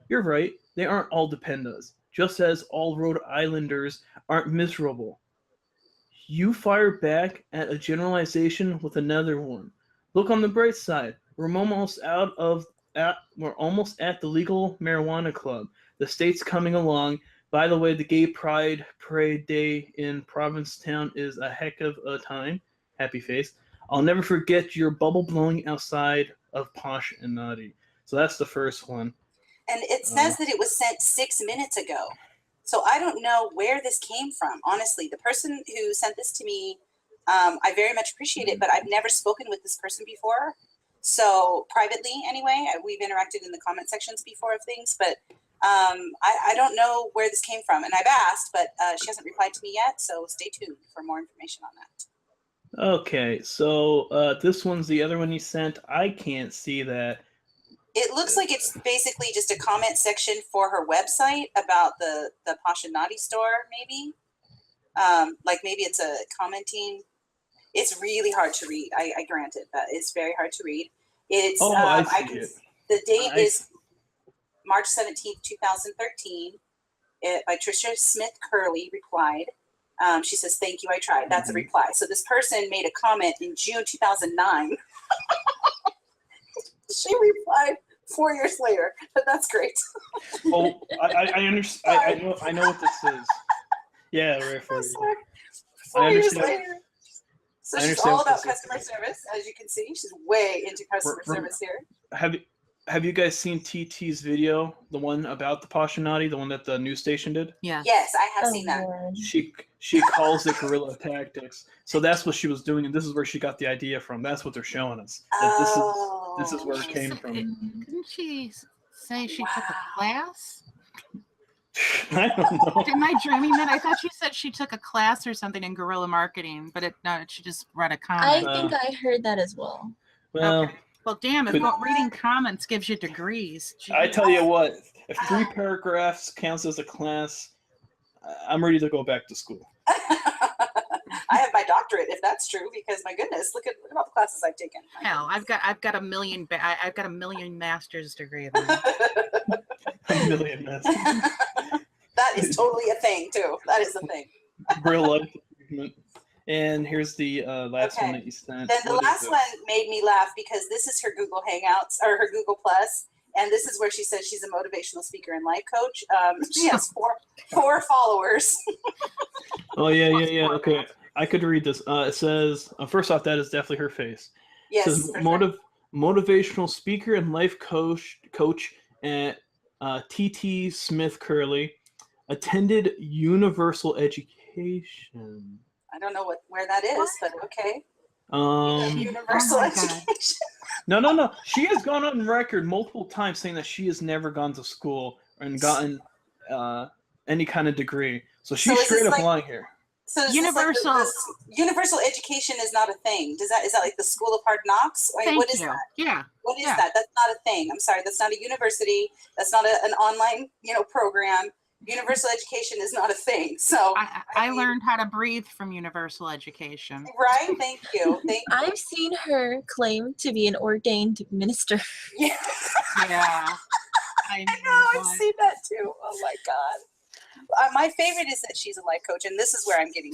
You're right, they aren't all dependas, just as all Rhode Islanders aren't miserable. You fire back at a generalization with another one. Look on the bright side. We're almost at the legal marijuana club. The state's coming along. By the way, the Gay Pride Parade Day in Provincetown is a heck of a time. Happy face. I'll never forget your bubble blowing outside of Posh and Naughty. So that's the first one. And it says that it was sent 6 minutes ago. So I don't know where this came from. Honestly, the person who sent this to me, I very much appreciate it, but I've never spoken with this person before. So privately, anyway, we've interacted in the comment sections before of things, but I don't know where this came from. And I've asked, but she hasn't replied to me yet. So stay tuned for more information on that. Okay, so this one's the other one you sent. I can't see that. It looks like it's basically just a comment section for her website about the Posh and Naughty store, maybe. Like maybe it's a commenting. It's really hard to read. I grant it, but it's very hard to read. It's I see it. The date is March 17th, 2013. By Trisha Smith Curley replied. She says, "Thank you, I tried." That's a reply. So this person made a comment in June 2009. She replied 4 years later, but that's great. Oh, I understand. I know what this is. Yeah, right. I'm sorry. 4 years later. So she's all about customer service, as you can see. She's way into customer service here. Have you guys seen TT's video, the one about the Posh and Naughty, the one that the news station did? Yeah. Yes, I have seen that. Lord. She calls it guerrilla tactics. So that's what she was doing, and this is where she got the idea from. That's what they're showing us. This is where it came from. Didn't she say she took a class? I don't know. Am I dreaming that? I thought she said she took a class or something in guerrilla marketing, but she just read a I comment. think I heard that as well. Well, Okay. Well, damn, if reading comments gives you degrees. Geez. I tell you what, if 3 paragraphs counts as a class, I'm ready to go back to school. I have my doctorate, if that's true, because my goodness, look at all the classes I've taken. Hell, I've got a million. I've got a million master's degree. A million messages. That is totally a thing, too. That is a thing. Real life improvement. And here's the last one that you sent. Then the last one made me laugh because this is her Google Hangouts or her Google Plus, and this is where she says she's a motivational speaker and life coach. She has four followers. Oh yeah. Okay, I could read this. It says, first off, that is definitely her face. Yes. It says motivational speaker and life coach at TT Smith Curley, attended Universal Education. I don't know where that is, but okay. Universal Oh my education. God. No. She has gone on record multiple times saying that she has never gone to school and gotten any kind of degree. So she's straight up lying here. So is Universal universal education is not a thing. Is that like the School of Hard Knocks? I mean, what is that? Yeah. What is that? That's not a thing. I'm sorry. That's not a university. That's not an online, program. Universal education is not a thing. So I learned how to breathe from universal education. Right. Thank you. I've seen her claim to be an ordained minister. Yeah. Yeah. I know. I've seen that too. Oh my God. My favorite is that she's a life coach, and this is where I'm getting,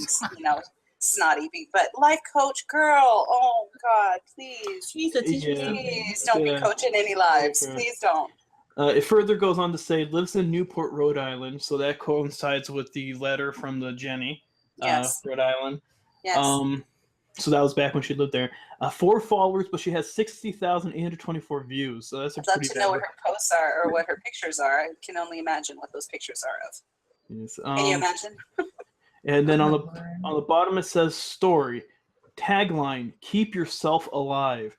snotty. But life coach, girl. Oh God, please. She's a teacher. Yeah. Please don't be coaching any lives. Okay. Please don't. It further goes on to say lives in Newport, Rhode Island. So that coincides with the letter from the Jenny, Yes. Rhode Island. Yes. So that was back when she lived there. 4 followers, but she has 60,824 views. So that's a I'd love pretty to bad. know what her posts are or what her pictures are. I can only imagine what those pictures are of. Yes. Can you imagine? And then on the bottom it says story, tagline: keep yourself alive.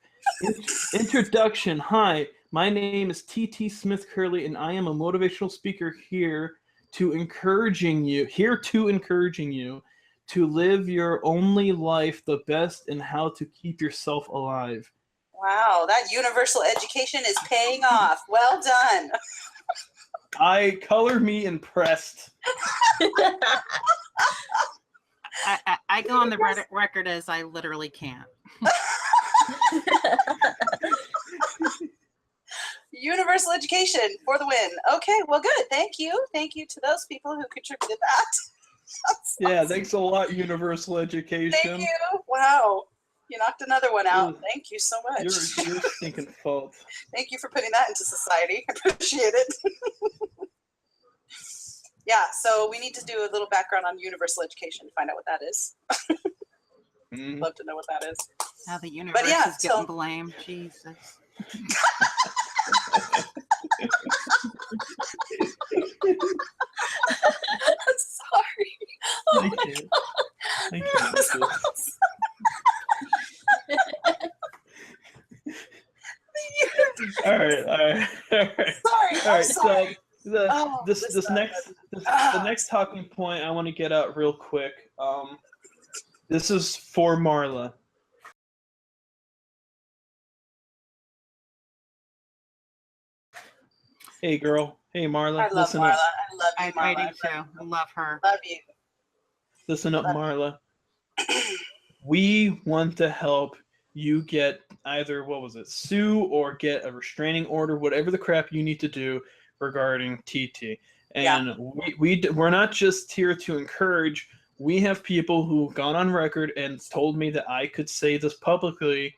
Introduction: hi, my name is TT Smith Curley, and I am a motivational speaker here to encouraging you to live your only life the best and how to keep yourself alive. Wow, that universal education is paying off. Well done. Color me impressed. I go on the record as I literally can't. Universal education for the win. Okay, well, good. Thank you. Thank you to those people who contributed that. That's Yeah, awesome. thanks a lot, Universal Education. Thank you. Wow. You knocked another one out. Thank you so much. Your stinking fault. Thank you for putting that into society. I appreciate it. Yeah, so we need to do a little background on universal education to find out what that is. Mhm. Love to know what that is. How the universe yeah, is getting so- blamed. Jesus. I'm sorry. Oh I my can't. I God. can't with this. All right. Sorry, All I'm right. sorry. So the Oh, the next talking point I want to get out real quick. This is for Marla. Hey, girl. Hey, Marla. I love Listen Marla. up. I love you, I Marla. do too. I love her. Love you. Listen up, Love Marla. We want to help you get either, sue or get a restraining order, whatever the crap you need to do regarding TT. And we're not just here to encourage. We have people who've gone on record and told me that I could say this publicly.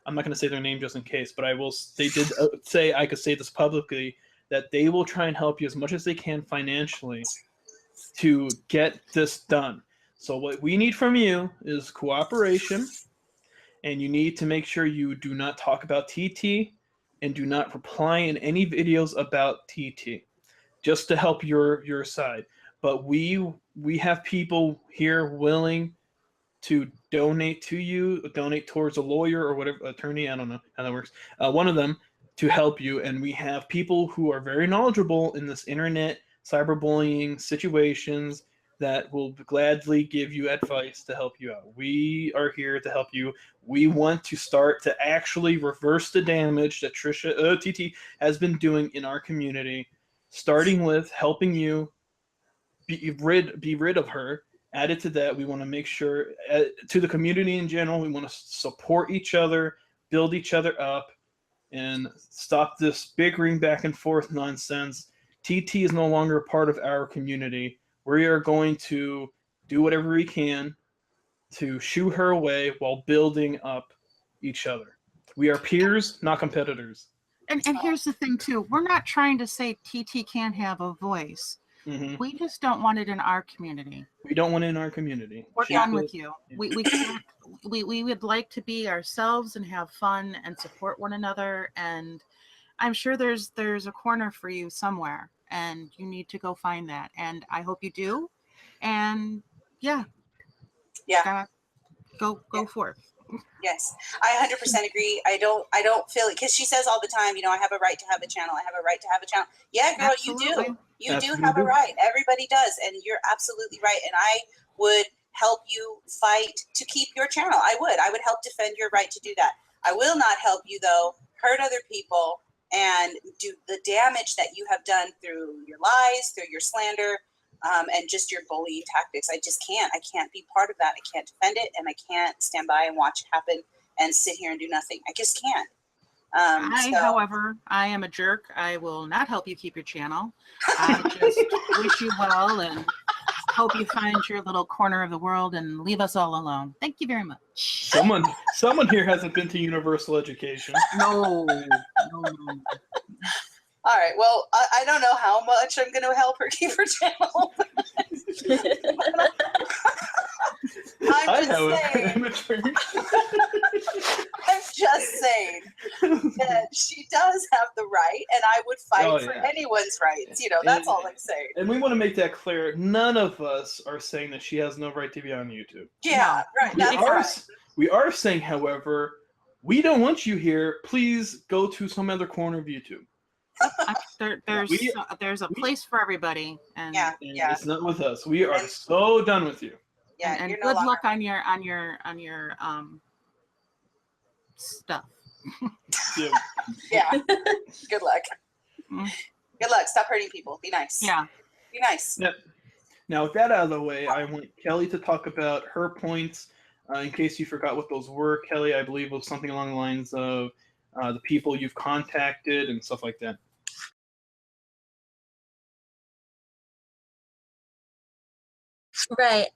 I'm not going to say their name just in case, but I will. They did say I could say this publicly, that they will try and help you as much as they can financially to get this done. So what we need from you is cooperation, and you need to make sure you do not talk about TT and do not reply in any videos about TT, just to help your side. But we have people here willing to donate to you, donate towards a lawyer or whatever, attorney, I don't know how that works. One of them to help you, and we have people who are very knowledgeable in this internet cyberbullying situations that will gladly give you advice to help you out. We are here to help you. We want to start to actually reverse the damage that TT has been doing in our community, starting with helping you be rid of her. Added to that, we want to make sure, to the community in general, we want to support each other, build each other up, and stop this bickering back and forth nonsense. TT is no longer a part of our community. We are going to do whatever we can to shoo her away while building up each other. We are peers, not competitors. And here's the thing too. We're not trying to say TT can't have a voice. Mm-hmm. We just don't want it in our community. We don't want it in our community. We're done with you. We can't. We would like to be ourselves and have fun and support one another. And I'm sure there's a corner for you somewhere, and you need to go find that. And I hope you do. And yeah. Go forth. Yes, I 100% agree. I don't feel it, because she says all the time, I have a right to have a channel. I have a right to have a channel. Yeah, girl, Absolutely. you do. You do have a right. Everybody does, and you're absolutely right. And I would help you fight to keep your channel. I would help defend your right to do that. I will not help you, though, hurt other people and do the damage that you have done through your lies, through your slander, and just your bullying tactics. I just can't. I can't be part of that. I can't defend it, and I can't stand by and watch it happen and sit here and do nothing. I just can't. However, I am a jerk. I will not help you keep your channel. I just wish you well and hope you find your little corner of the world and leave us all alone. Thank you very much. Someone here hasn't been to Universal Education. No. All right. Well, I don't know how much I'm going to help her keep her channel. I'm just saying that she does have the right, and I would fight for anyone's rights. That's all I'm saying. And we want to make that clear. None of us are saying that she has no right to be on YouTube. Yeah, right. We are saying, however, we don't want you here. Please go to some other corner of YouTube. There's a place for everybody, and it's not with us. We are so done with you. Yeah, and good luck on your stuff. Yeah. Good luck. Good luck. Stop hurting people. Be nice. Yeah. Be nice. Yep. Now, with that out of the way, I want Kelly to talk about her points. In case you forgot what those were, Kelly, I believe was something along the lines of the people you've contacted and stuff like that. Right.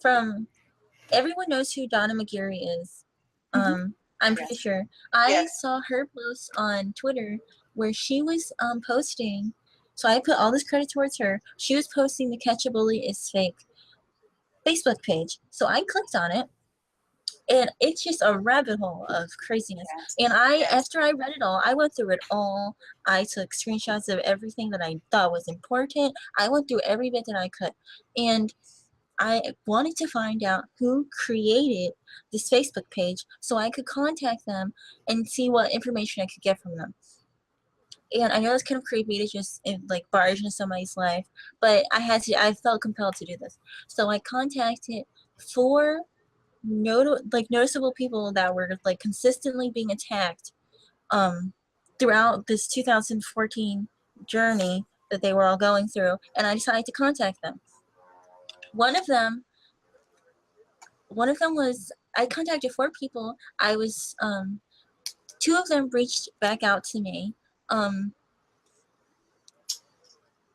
From everyone knows who Donna McGarry is. I'm pretty sure. I saw her post on Twitter where she was posting. So I put all this credit towards her. She was posting the Catch a Bully is Fake Facebook page. So I clicked on it, and it's just a rabbit hole of craziness. And after I read it all, I went through it all. I took screenshots of everything that I thought was important. I went through every bit that I could. And I wanted to find out who created this Facebook page so I could contact them and see what information I could get from them. And I know it's kind of creepy to just like barge into somebody's life, but I felt compelled to do this. So I contacted 4 noticeable people that were like consistently being attacked throughout this 2014 journey that they were all going through, and I decided to contact them. One of them was, I contacted 4 people. I was 2 of them reached back out to me. The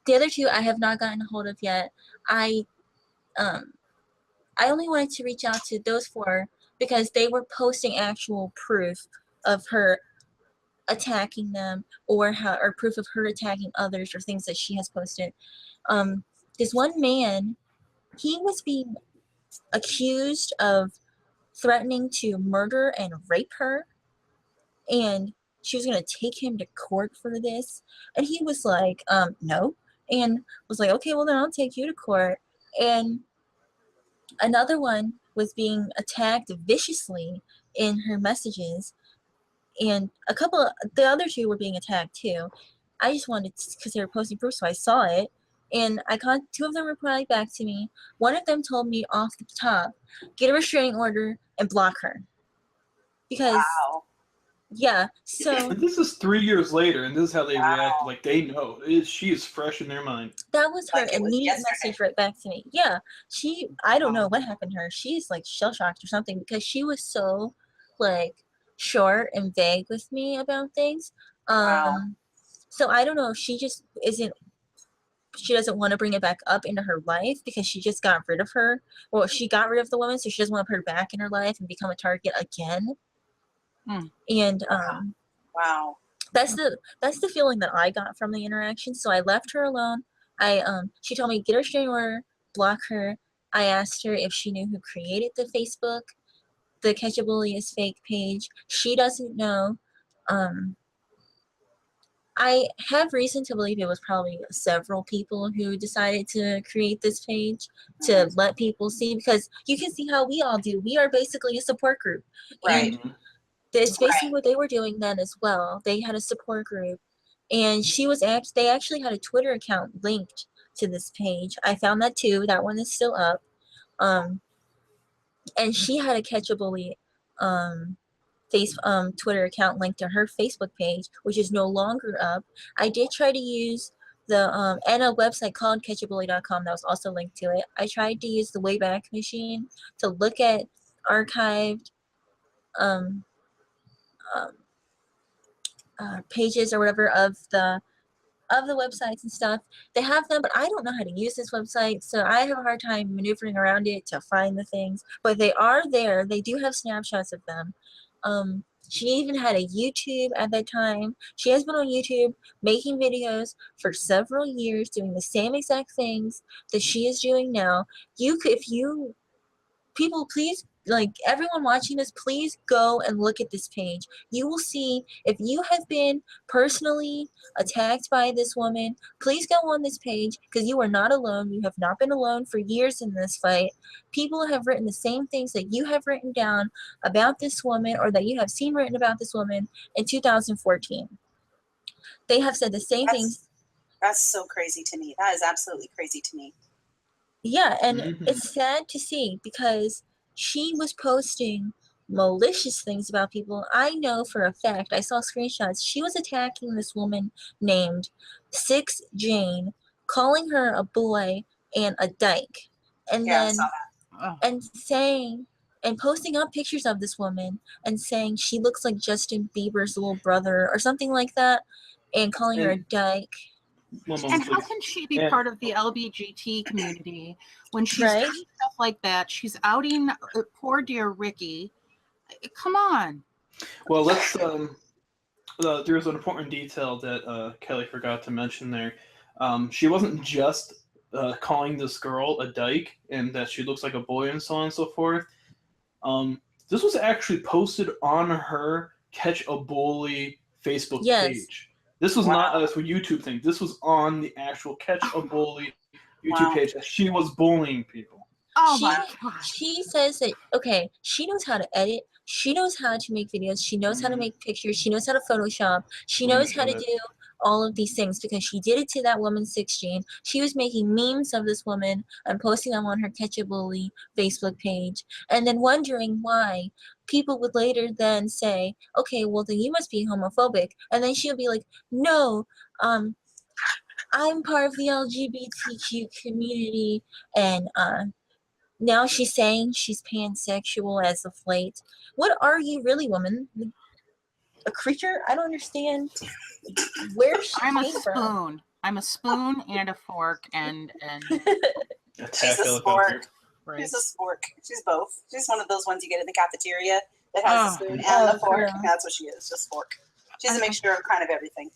other 2 I have not gotten a hold of yet. I only wanted to reach out to those 4 because they were posting actual proof of her attacking them, or proof of her attacking others, or things that she has posted. This one man, he was being accused of threatening to murder and rape her, and she was going to take him to court for this, and he was like, no, and was like, okay, well then I'll take you to court. And another one was being attacked viciously in her messages, and the other 2 were being attacked too. I just wanted to, because they were posting proof, so I saw it, and 2 of them replied back to me. One of them told me off the top, get a restraining order and block her. Because, yeah, so... This is 3 years later, and this is how they react. Like, they know. She is fresh in their mind. That was her immediate message right back to me. Yeah, I don't know what happened to her. She's, like, shell-shocked or something, because she was so, like, short and vague with me about things. So I don't know if she just she doesn't want to bring it back up into her life because she just got rid of her. Well, she got rid of the woman, so she doesn't want to put her back in her life and become a target again. And wow, that's the feeling that I got from the interaction. So I left her alone. She told me get her restraining order, block her. I asked her if she knew who created the Catch a Bully is Fake page. She doesn't know. I have reason to believe it was probably several people who decided to create this page to let people see, because you can see how we all do. We are basically a support group. Right. And it's basically what they were doing then as well. They had a support group, and they actually had a Twitter account linked to this page. I found that too. That one is still up. And she had a Catch a Bully Twitter account linked to her Facebook page, which is no longer up. I did try to use and a website called catchabully.com that was also linked to it. I tried to use the Wayback Machine to look at archived pages or whatever of the websites and stuff. They have them, but I don't know how to use this website, so I have a hard time maneuvering around it to find the things. But they are there. They do have snapshots of them. She even had a YouTube at that time. She has been on YouTube making videos for several years doing the same exact things that she is doing now. People, please, like everyone watching this, please go and look at this page. You will see, if you have been personally attacked by this woman, please go on this page, because you are not alone. You have not been alone for years in this fight. People have written the same things that you have written down about this woman, or that you have seen written about this woman in 2014. They have said the same things. That's so crazy to me. That is absolutely crazy to me. Yeah, and it's sad to see, because she was posting malicious things about people. I know for a fact, I saw screenshots, she was attacking this woman named Six Jane, calling her a boy and a dyke, and then and saying and posting up pictures of this woman and saying she looks like Justin Bieber's little brother or something like that, and calling her a dyke. One And moment, how please. can she be And- part of the LBGT community when she's Right? doing stuff like that? She's outing poor dear Ricky. Come on. Well, let's. There's an important detail that Kelly forgot to mention there. She wasn't just calling this girl a dyke and that she looks like a boy and so on and so forth. This was actually posted on her Catch a Bully Facebook page. This was not a YouTube thing. This was on the actual Catch a Bully YouTube page. She was bullying people. Oh my God. She says that, okay, she knows how to edit. She knows how to make videos. She knows how to make pictures. She knows how to Photoshop. She knows how to do all of these things because she did it to that woman 16. She was making memes of this woman and posting them on her Catch a Bully Facebook page and then wondering why people would later then say, okay, well then you must be homophobic. And then she'll be like, no, I'm part of the LGBTQ community, and now she's saying she's pansexual as of late. What are you really, woman? A creature? I don't understand where she I'm a came from. spoon. I'm a spoon and a fork and She's a spork. right. She's a spork. She's both. She's one of those ones you get in the cafeteria that has the spoon and the fork. girl. That's what she is, just fork. She's a mixture of kind of everything.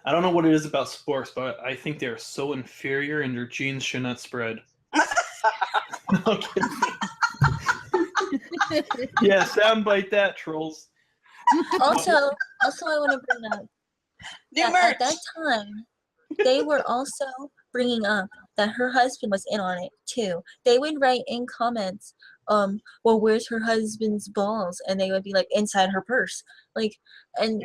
I don't know what it is about sporks, but I think they're so inferior and their genes should not spread. No kidding. Yeah, soundbite that, trolls. Also, I want to bring up that at that time, they were also bringing up that her husband was in on it too. They would write in comments, well, where's her husband's balls? And they would be like, inside her purse. Like, and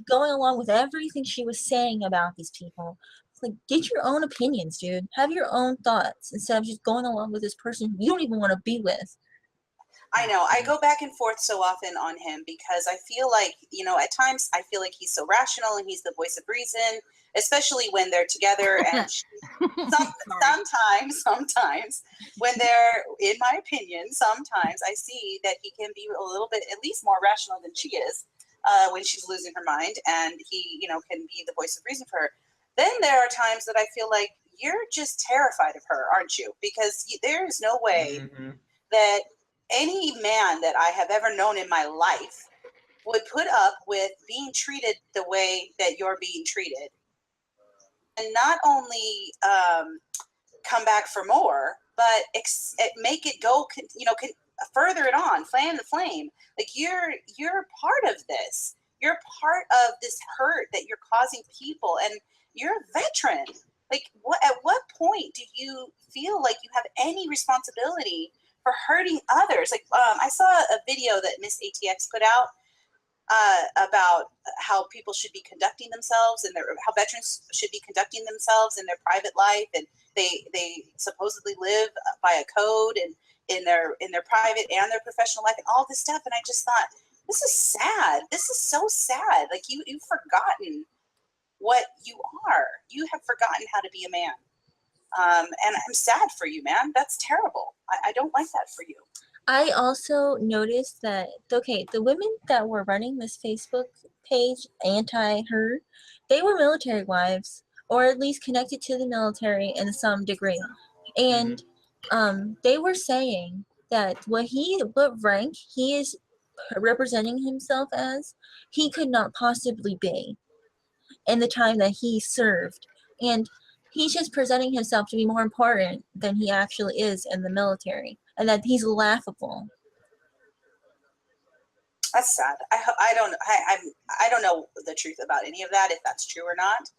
going along with everything she was saying about these people. It's like, get your own opinions, dude. Have your own thoughts instead of just going along with this person you don't even want to be with. I know. I go back and forth so often on him because I feel like, at times I feel like he's so rational and he's the voice of reason, especially when they're together. And sometimes when they're, in my opinion, sometimes I see that he can be a little bit, at least more rational than she is when she's losing her mind. And he, can be the voice of reason for her. Then there are times that I feel like you're just terrified of her, aren't you? Because there is no way that any man that I have ever known in my life would put up with being treated the way that you're being treated. And not only come back for more, but make it go, further it on, fan the flame. Like you're part of this. You're part of this hurt that you're causing people, and you're a veteran. Like, at what point do you feel like you have any responsibility for hurting others? Like, I saw a video that Miss ATX put out about how people should be conducting themselves and how veterans should be conducting themselves in their private life, and they supposedly live by a code and in their private and their professional life and all this stuff. And I just thought, this is sad. This is so sad. Like you've forgotten what you are. You have forgotten how to be a man. And I'm sad for you, man. That's terrible. I don't like that for you. I also noticed that, okay, the women that were running this Facebook page anti-her, they were military wives, or at least connected to the military in some degree. And they were saying that what rank he is representing himself as, he could not possibly be in the time that he served. And he's just presenting himself to be more important than he actually is in the military, and that he's laughable. That's sad. I don't know the truth about any of that, if that's true or not.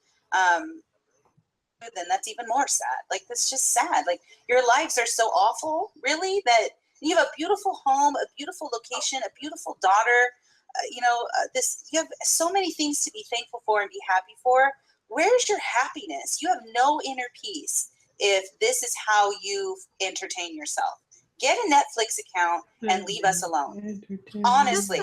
Then that's even more sad. Like, that's just sad. Like, your lives are so awful, really, that you have a beautiful home, a beautiful location, a beautiful daughter. You have so many things to be thankful for and be happy for. Where's your happiness? You have no inner peace if this is how you entertain yourself. Get a Netflix account and leave us alone. Honestly.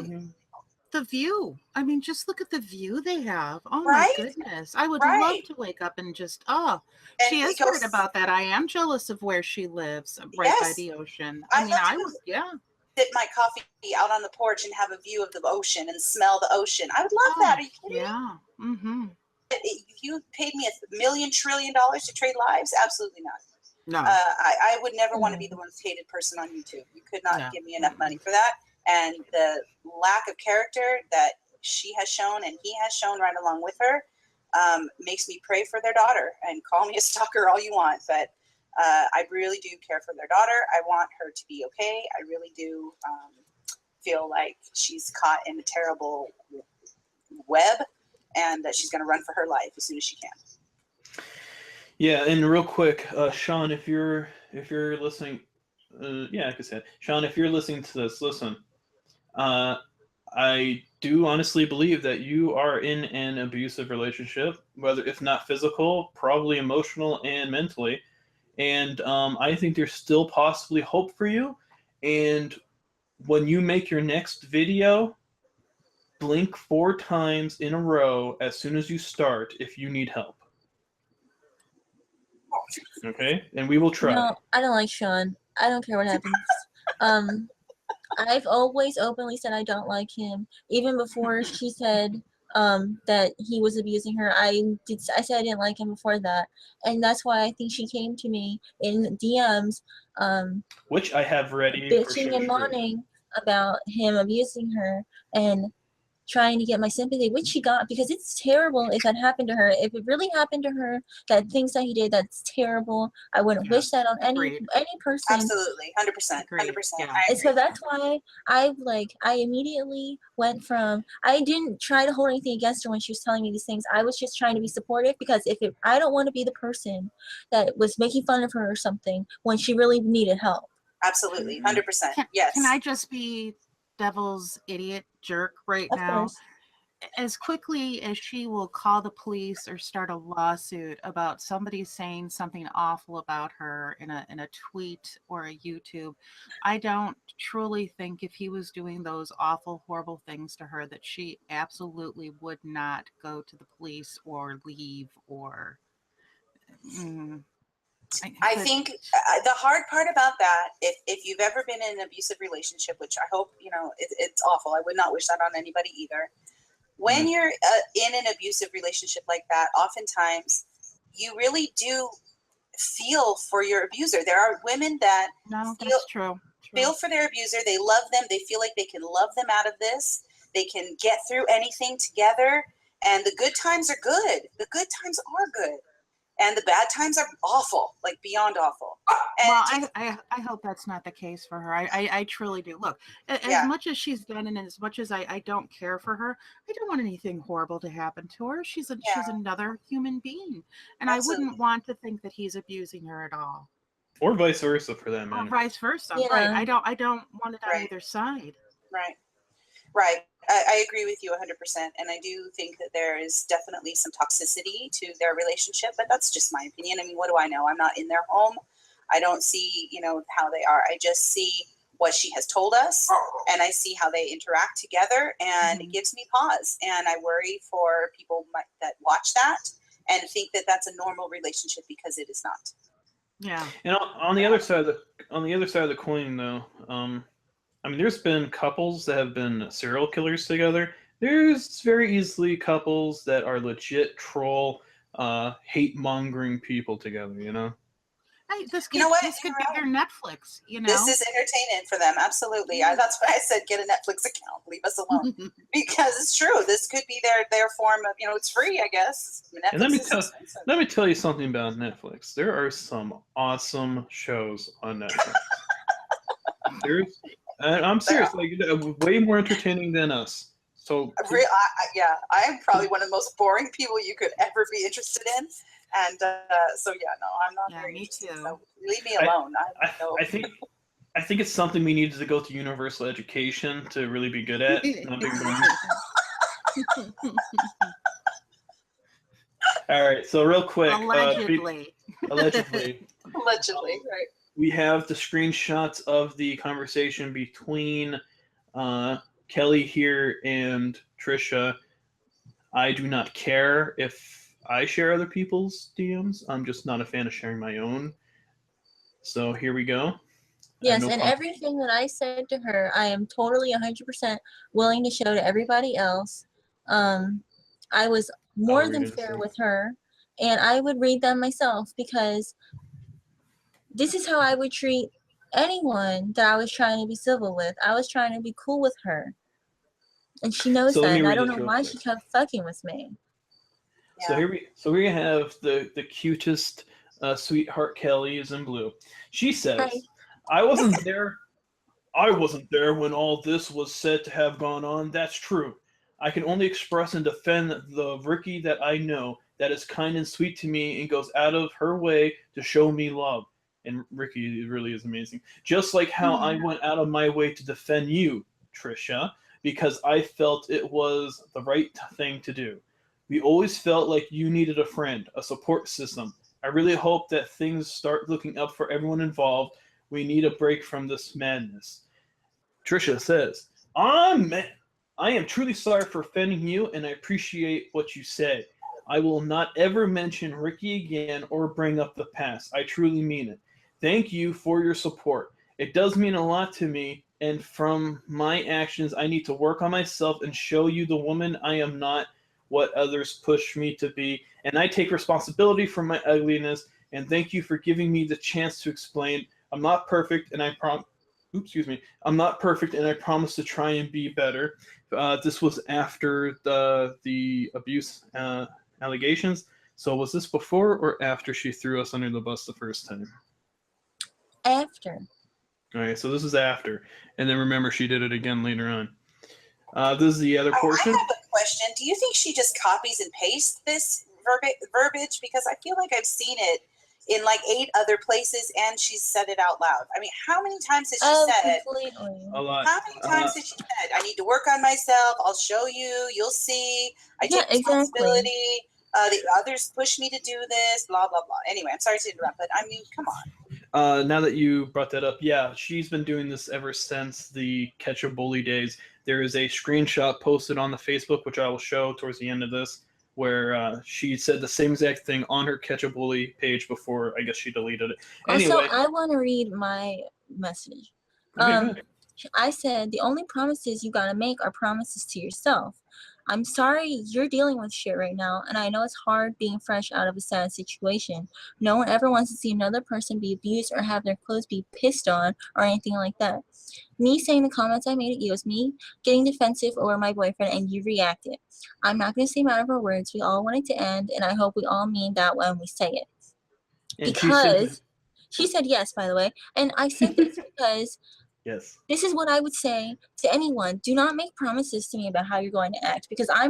the view. I mean, just look at the view they have. Oh Right? my goodness. I would Right. love to wake up and just, And she is it goes- right about that. I am jealous of where she lives, right by Yes. the ocean. I I mean, love to I go would, yeah. Sip my coffee out on the porch and have a view of the ocean and smell the ocean. I would love that. Are you kidding me? Yeah. Mm-hmm. If you paid me $1 trillion to trade lives, absolutely not. No. I would never want to be the most hated person on YouTube. You could not No. give me enough money for that. And the lack of character that she has shown and he has shown right along with her makes me pray for their daughter, and call me a stalker all you want. But I really do care for their daughter. I want her to be okay. I really do feel like she's caught in a terrible web, and that she's going to run for her life as soon as she can. Yeah, and real quick, Sean, if you're listening, yeah, like I said, Sean, if you're listening to this, listen. I do honestly believe that you are in an abusive relationship, whether if not physical, probably emotional and mentally. And I think there's still possibly hope for you. And when you make your next video, blink 4 times in a row as soon as you start if you need help. Okay? And we will try. No, I don't like Sean. I don't care what happens. I've always openly said I don't like him. Even before she said that he was abusing her, I said I didn't like him before that. And that's why I think she came to me in DMs which I have ready for bitching and sure. moaning about him abusing her and trying to get my sympathy, which she got, because it's terrible if that happened to her. If it really happened to her, that things that he did, that's terrible. I wouldn't wish that on any person. Absolutely, 100%, 100%. Yeah. And so that's why I immediately went from, I didn't try to hold anything against her when she was telling me these things. I was just trying to be supportive, because I don't want to be the person that was making fun of her or something when she really needed help. Absolutely, 100%. Yes. Can I just be devil's idiot jerk right Of now? course. As quickly as she will call the police or start a lawsuit about somebody saying something awful about her in a tweet or a YouTube, I don't truly think if he was doing those awful, horrible things to her that she absolutely would not go to the police or leave or. I think the hard part about that, if you've ever been in an abusive relationship, which I hope, it's awful. I would not wish that on anybody either. When you're in an abusive relationship like that, oftentimes you really do feel for your abuser. There are women that that's true. Feel for their abuser. They love them. They feel like they can love them out of this. They can get through anything together. And the good times are good. The good times are good. And the bad times are awful, like beyond awful. And well, I hope that's not the case for her. I truly do. Look, as much as she's done and as much as I don't care for her, I don't want anything horrible to happen to her. She's another human being. And Absolutely. I wouldn't want to think that he's abusing her at all. Or vice versa, for that matter. Or vice versa. Yeah. Right. I don't want it on either side. Right. I agree with you 100%. And I do think that there is definitely some toxicity to their relationship, but that's just my opinion. I mean, what do I know? I'm not in their home. I don't see, how they are. I just see what she has told us, and I see how they interact together, and it gives me pause. And I worry for people that watch that and think that that's a normal relationship, because it is not. Yeah. And on the other side of the coin, though, I mean, there's been couples that have been serial killers together. There's very easily couples that are legit troll, hate-mongering people together, Hey, this could, this could be their Netflix, This is entertainment for them, absolutely. That's why I said get a Netflix account. Leave us alone. Because it's true. This could be their form of, it's free, I guess. Netflix and let me tell you something about Netflix. There are some awesome shows on Netflix. I'm serious, way more entertaining than us. So I'm probably one of the most boring people you could ever be interested in. And I'm not very interested. So leave me alone. I think it's something we need to go to universal education to really be good at. All right, so real quick. Allegedly. Allegedly, right. We have the screenshots of the conversation between Kelly here and Trisha, I do not care if I share other people's DMs. I'm just not a fan of sharing my own. So here we go. Yes, and everything that I said to her, I am totally 100% willing to show to everybody else. I was more than fair with her, and I would read them myself because this is how I would treat anyone that I was trying to be civil with. I was trying to be cool with her. And she knows that, and I don't know why she kept fucking with me. So here we have the cutest sweetheart Kelly is in blue. She says, Hi. I wasn't there. I wasn't there when all this was said to have gone on. That's true. I can only express and defend the Ricky that I know that is kind and sweet to me and goes out of her way to show me love. And Ricky really is amazing. Just like how I went out of my way to defend you, Trisha, because I felt it was the right thing to do. We always felt like you needed a friend, a support system. I really hope that things start looking up for everyone involved. We need a break from this madness. Trisha says, I am truly sorry for offending you, and I appreciate what you said. I will not ever mention Ricky again or bring up the past. I truly mean it. Thank you for your support. It does mean a lot to me, and from my actions, I need to work on myself and show you the woman I am not, what others push me to be, and I take responsibility for my ugliness, and thank you for giving me the chance to explain. I'm not perfect, and I'm not perfect, and I promise to try and be better. This was after the abuse allegations. So was this before or after she threw us under the bus the first time? After. All right, so this is after. And then remember, she did it again later on. This is the other portion. I have a question. Do you think she just copies and pastes this verbiage? Because I feel like I've seen it in like 8 other places, and she's said it out loud. I mean, how many times has she said completely. A lot. How many times has she said, I need to work on myself, I'll show you, you'll see, I take responsibility, the others push me to do this, blah, blah, blah. Anyway, I'm sorry to interrupt, but I mean, come on. Now that you brought that up, yeah, she's been doing this ever since the Catch a Bully days. There is a screenshot posted on the Facebook, which I will show towards the end of this, where she said the same exact thing on her Catch a Bully page before, I guess she deleted it. Anyway. Also, I want to read my message. Okay, I said, the only promises you gotta make are promises to yourself. I'm sorry you're dealing with shit right now, and I know it's hard being fresh out of a sad situation. No one ever wants to see another person be abused or have their clothes be pissed on or anything like that. Me saying the comments I made at you is me getting defensive over my boyfriend, and you reacted. I'm not going to say them out of our words. We all want it to end, and I hope we all mean that when we say it. and Because she said yes, by the way, and I said this because yes. This is what I would say to anyone. Do not make promises to me about how you're going to act, because I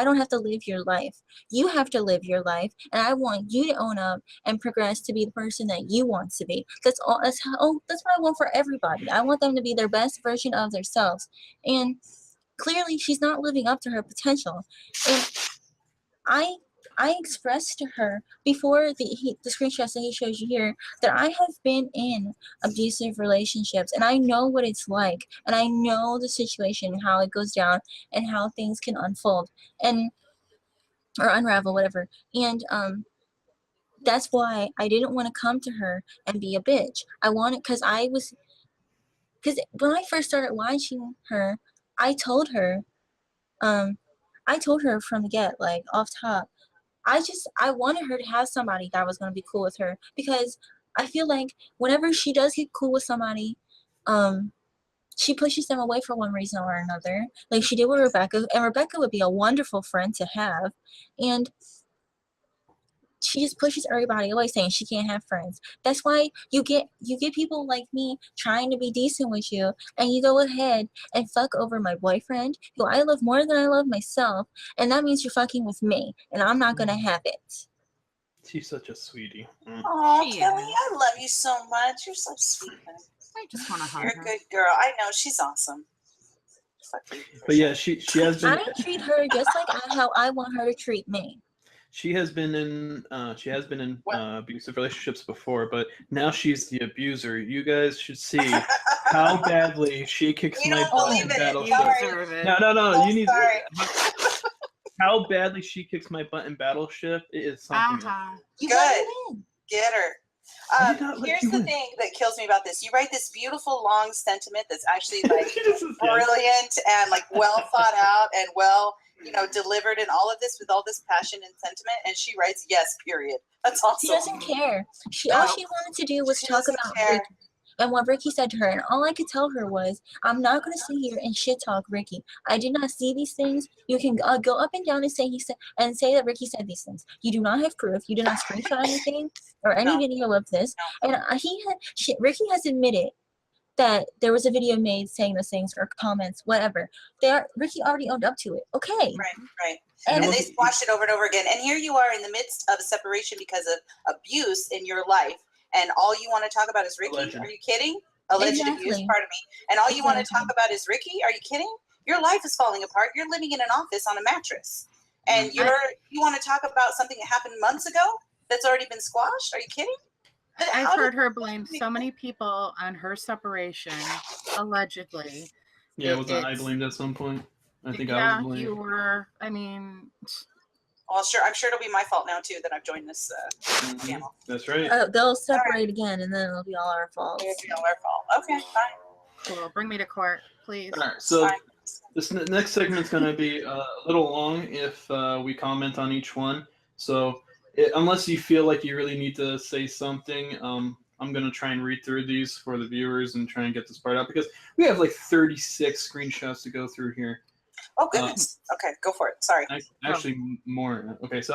don't have to live your life. You have to live your life, and I want you to own up and progress to be the person that you want to be. That's all. That's what I want for everybody. I want them to be their best version of themselves. And clearly she's not living up to her potential. And I expressed to her before the screenshots that he shows you here that I have been in abusive relationships, and I know what it's like, and I know the situation, how it goes down, and how things can unfold or unravel, whatever. And that's why I didn't want to come to her and be a bitch. I wanted, because when I first started watching her, I told her from the get, like off top, I wanted her to have somebody that was going to be cool with her, because I feel like whenever she does get cool with somebody, she pushes them away for one reason or another. Like she did with Rebecca, and Rebecca would be a wonderful friend to have, and she just pushes everybody away, saying she can't have friends. That's why you get people like me trying to be decent with you, and you go ahead and fuck over my boyfriend, who I love more than I love myself, and that means you're fucking with me, and I'm not gonna have it. She's such a sweetie. Oh, Kelly, I love you so much. You're so sweet. I just want to hug You're her. a good girl. I know, she's awesome. But yeah, she has been. I treat her just like how I want her to treat me. She has been in abusive relationships before, but now she's the abuser. You guys should see how badly she kicks You my don't butt believe in it. You Battleship. Sorry. deserve it. No, Oh, you need sorry. how badly she kicks my butt in Battleship. It is something. Uh-huh. You Good. let me in. Get her. I did not let Here's you the win. thing that kills me about this. You write this beautiful long sentiment that's actually like She just says yes. brilliant and like well thought out and well, delivered in all of this with all this passion and sentiment. And she writes yes, period. That's awesome. She doesn't care. All she wanted to do was She talk doesn't about care. Ricky and what Ricky said to her. And all I could tell her was, I'm not going to sit here and shit talk Ricky. I did not see these things. You can go up and down and say that Ricky said these things. You do not have proof. You did not screenshot anything or any No. video of this. And Ricky has admitted that there was a video made saying those things or comments, whatever. Ricky already owned up to it. Okay. Right. And And they squashed it over and over again. And here you are in the midst of a separation because of abuse in your life. And all you want to talk about is Ricky? Alleged. Are you kidding? Alleged abuse, Exactly. pardon me. And all you want to Exactly. talk about is Ricky? Are you kidding? Your life is falling apart. You're living in an office on a mattress. And you want to talk about something that happened months ago that's already been squashed? Are you kidding? I've heard her blame so many people on her separation, allegedly. Yeah, wasn't I blamed at some point? I think I Yeah, was blamed. you were. I mean, Well, sure. I'm sure it'll be my fault now, too, that I've joined this channel. That's right. they'll separate again, and then it'll be all our fault. It'll be all our fault. Okay, fine. cool. Bring me to court, please. All right, so Fine. this next segment is going to be a little long if we comment on each one. So unless you feel like you really need to say something, I'm going to try and read through these for the viewers and try and get this part out because we have like 36 screenshots to go through here. Oh, goodness. Okay, go for it. Sorry. Actually, more. Okay, so